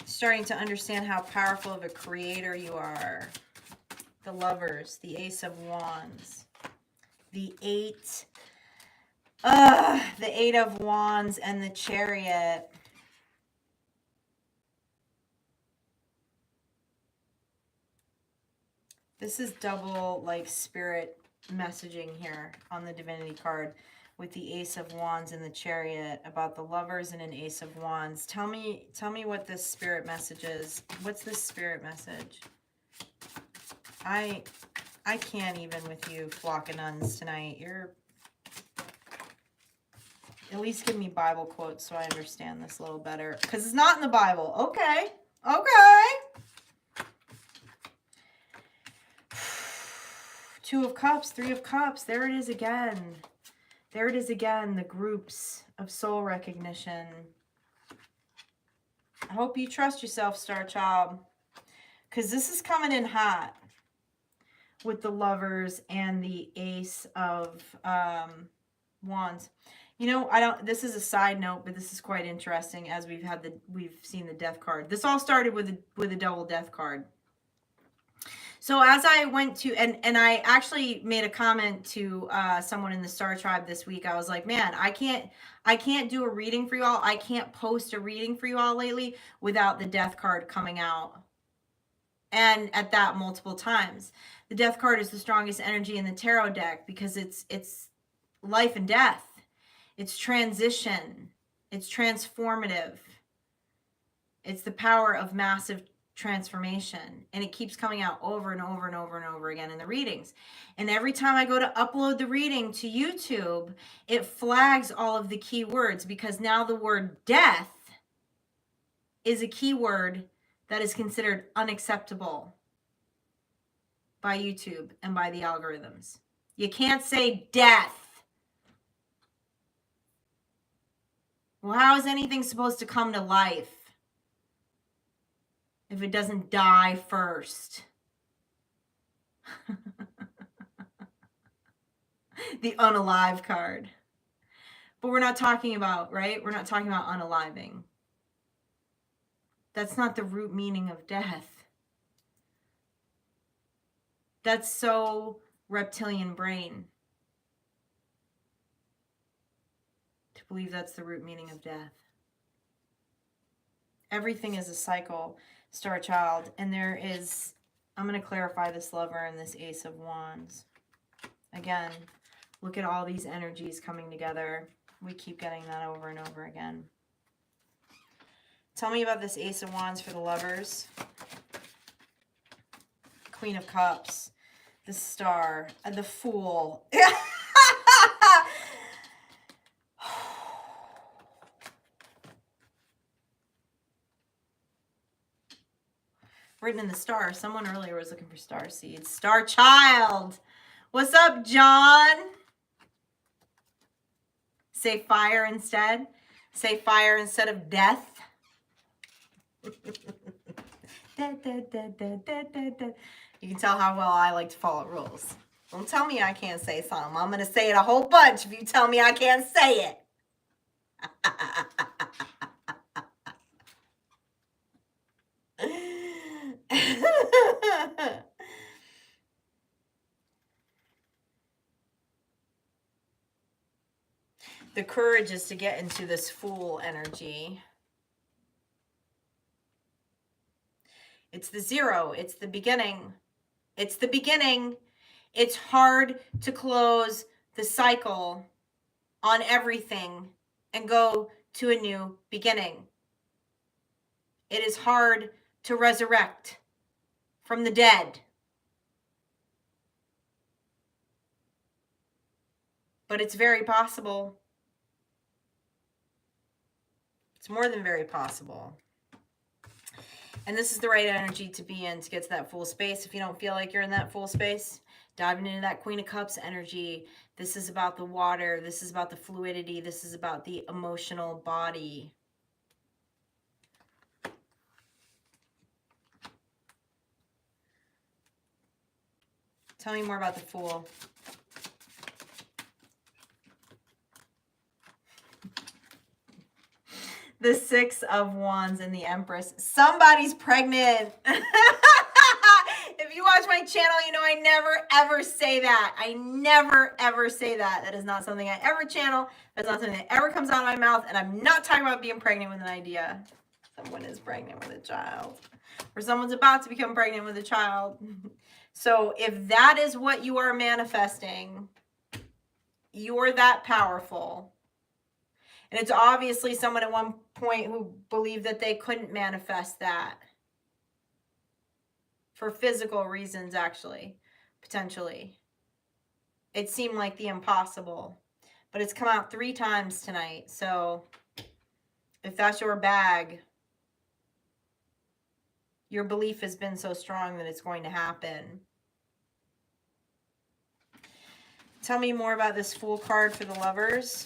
Starting to understand how powerful of a creator you are. The Lovers, the Ace of Wands, the Eight of Wands, and the Chariot. This is double, like, spirit messaging here on the Divinity card with the Ace of Wands and the Chariot about the Lovers and an Ace of Wands. Tell me what this spirit message is. What's this spirit message? I can't even with you, flock of nuns, tonight. You're... At least give me Bible quotes so I understand this a little better. Because it's not in the Bible. Okay. Okay. Two of Cups, Three of Cups. There it is again. There it is again. The groups of soul recognition. I hope you trust yourself, Star Child. Because this is coming in hot. With the Lovers and the Ace of Wands. You know, this is a side note, but this is quite interesting as we've seen the Death card. This all started with a double Death card. So as I went to, and I actually made a comment to someone in the Star Tribe this week. I was like, man, I can't do a reading for you all. I can't post a reading for you all lately without the Death card coming out. And at that, multiple times. The Death card is the strongest energy in the tarot deck because it's life and death. It's transition. It's transformative. It's the power of massive transformation. And it keeps coming out over and over and over and over again in the readings. And every time I go to upload the reading to YouTube, it flags all of the keywords because now the word death is a keyword that is considered unacceptable by YouTube and by the algorithms. You can't say death. Well, how is anything supposed to come to life if it doesn't die first? The unalive card. But we're not talking about, right? We're not talking about unaliving. That's not the root meaning of death. That's so reptilian brain to believe that's the root meaning of death. Everything is a cycle, Star Child. And there is, I'm going to clarify this Lover and this Ace of Wands. Again, look at all these energies coming together. We keep getting that over and over again. Tell me about this Ace of Wands for the Lovers. Queen of Cups. The Star. The Fool. Written in the star. Someone earlier was looking for star seeds. Star Child. What's up, John? Say fire instead. Say fire instead of death. You can tell how well I like to follow rules. Don't tell me I can't say something. I'm going to say it a whole bunch if you tell me I can't say it. The courage is to get into this Fool energy. It's the zero. It's the beginning. It's the beginning. It's hard to close the cycle on everything and go to a new beginning. It is hard to resurrect from the dead. But it's very possible. It's more than very possible. And this is the right energy to be in to get to that full space. If you don't feel like you're in that full space, Diving into that Queen of Cups energy. This is about the water. This is about the fluidity. This is about the emotional body. Tell me more about the Fool. The Six of Wands and the Empress. Somebody's pregnant. If you watch my channel, you know I never ever say that. I never ever say that. That is not something I ever channel. That's not something that ever comes out of my mouth. And I'm not talking about being pregnant with an idea. Someone is pregnant with a child. Or someone's about to become pregnant with a child. So if that is what you are manifesting, you're that powerful. And it's obviously someone at one point who believed that they couldn't manifest that. For physical reasons, actually, potentially. It seemed like the impossible. But it's come out 3 times tonight. So if that's your bag, your belief has been so strong that it's going to happen. Tell me more about this Fool card for the lovers.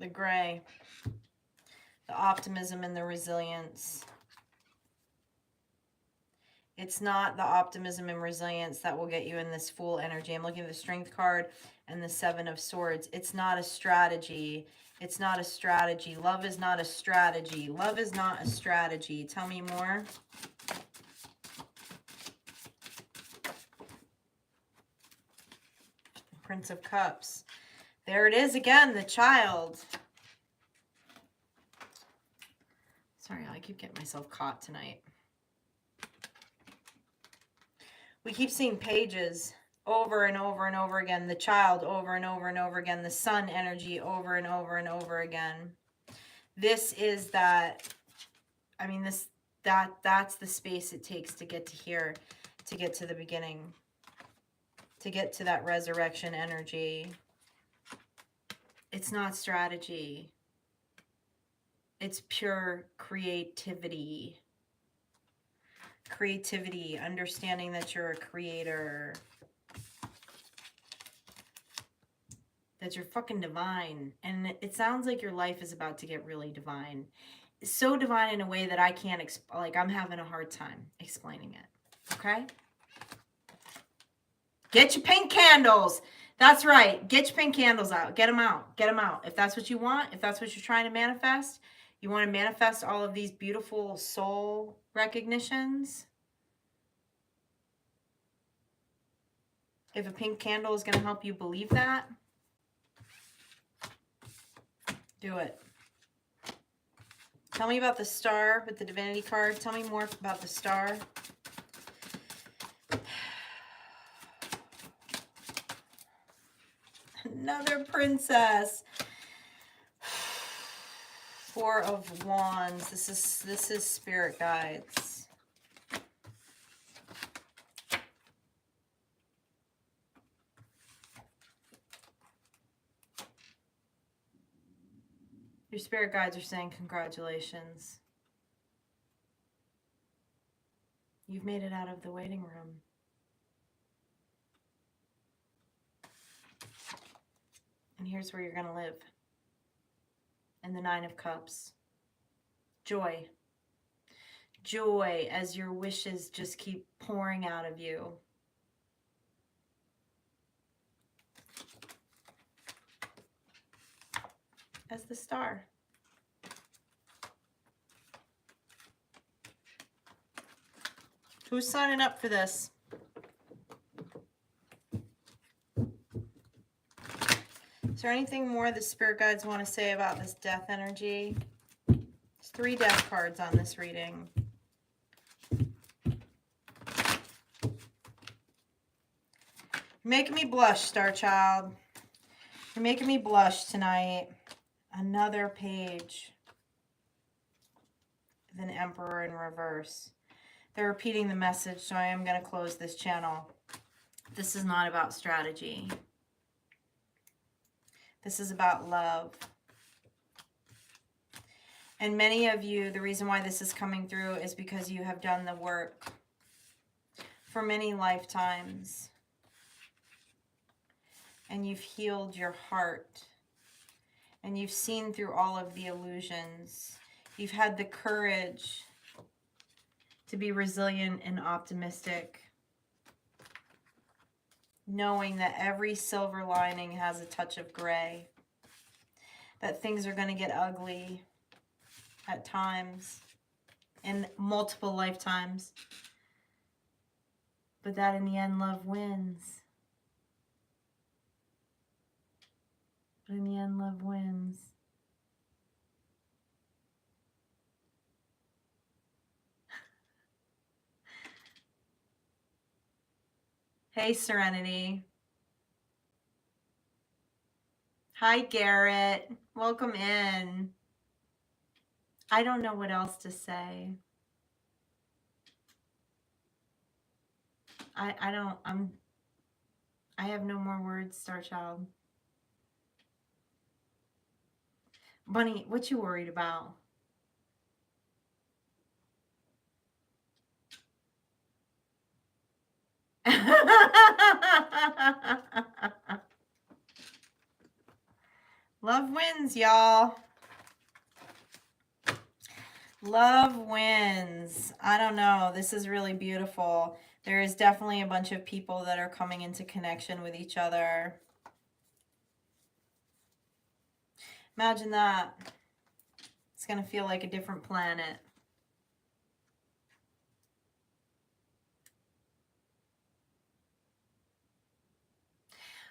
The gray, the optimism and the resilience. It's not the optimism and resilience that will get you in this Fool energy. I'm looking at the Strength card and the Seven of Swords. It's not a strategy. It's not a strategy. Love is not a strategy. Love is not a strategy. Tell me more. Prince of Cups. There it is again, the child. Sorry, I keep getting myself caught tonight. We keep seeing pages over and over and over again. The child over and over and over again. The sun energy over and over and over again. This is that, I mean, that's the space it takes to get to here, to get to the beginning, to get to that resurrection energy. It's not strategy. It's pure creativity. Creativity, understanding that you're a creator. That you're fucking divine. And it sounds like your life is about to get really divine. So divine in a way that I can't, like I'm having a hard time explaining it. Okay? Get your pink candles. That's right. Get your pink candles out. Get them out. Get them out. If that's what you want, if that's what you're trying to manifest, you want to manifest all of these beautiful soul recognitions. If a pink candle is going to help you believe that, do it. Tell me about the star with the divinity card. Tell me more about the star. Another princess. 4 of Wands. This is spirit guides. Your spirit guides are saying congratulations. You've made it out of the waiting room. And here's where you're going to live. And the 9 of Cups. Joy. Joy as your wishes just keep pouring out of you. As the star. Who's signing up for this? Is there anything more the spirit guides want to say about this death energy? There's 3 death cards on this reading. You're making me blush, Star Child. You're making me blush tonight. Another page. With an Emperor in reverse. They're repeating the message, so I am going to close this channel. This is not about strategy. This is about love. And many of you, the reason why this is coming through is because you have done the work for many lifetimes. And you've healed your heart. And you've seen through all of the illusions. You've had the courage to be resilient and optimistic, knowing that every silver lining has a touch of gray, that things are going to get ugly at times, in multiple lifetimes, but that in the end, love wins. But in the end, love wins. Hey, Serenity. Hi, Garrett. Welcome in. I don't know what else to say. I have no more words, Star Child. Bunny, what you worried about? Love wins, y'all. Love wins. I don't know. This is really beautiful. There is definitely a bunch of people that are coming into connection with each other. Imagine that. It's going to feel like a different planet.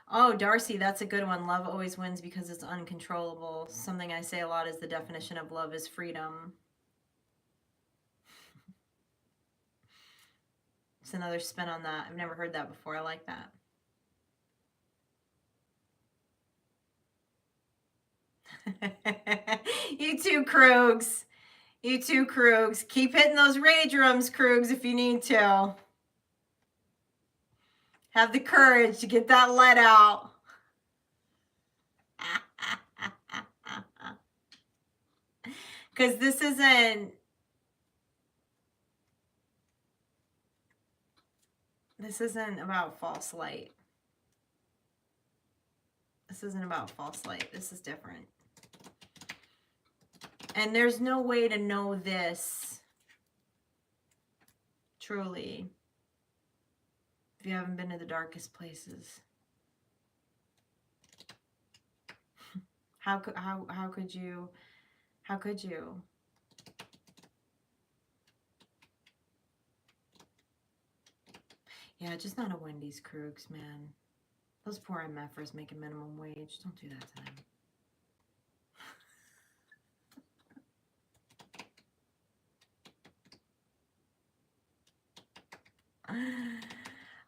Oh, Darcy, that's a good one. Love always wins because it's uncontrollable. Something I say a lot is the definition of love is freedom. It's another spin on that. I've never heard that before. I like that. You too, Krugs. You too, Krugs. Keep hitting those rage drums, Krugs, if you need to. Have the courage to get that let out. Because this isn't about false light. This isn't about false light. This is different. And there's no way to know this truly if you haven't been to the darkest places. How could you? How could you? Yeah, just not a Wendy's, Krugs, man. Those poor MFers making minimum wage. Don't do that to them.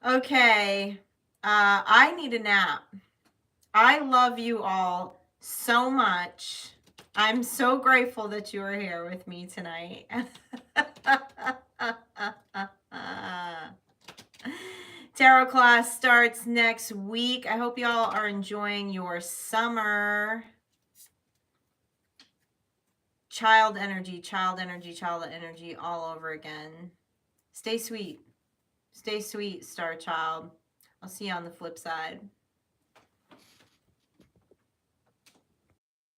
Okay, I need a nap. I love you all so much. I'm so grateful that you are here with me tonight. Tarot class starts next week. I hope y'all are enjoying your summer. Child energy, child energy, child energy all over again. Stay sweet. Stay sweet, Star Child. I'll see you on the flip side.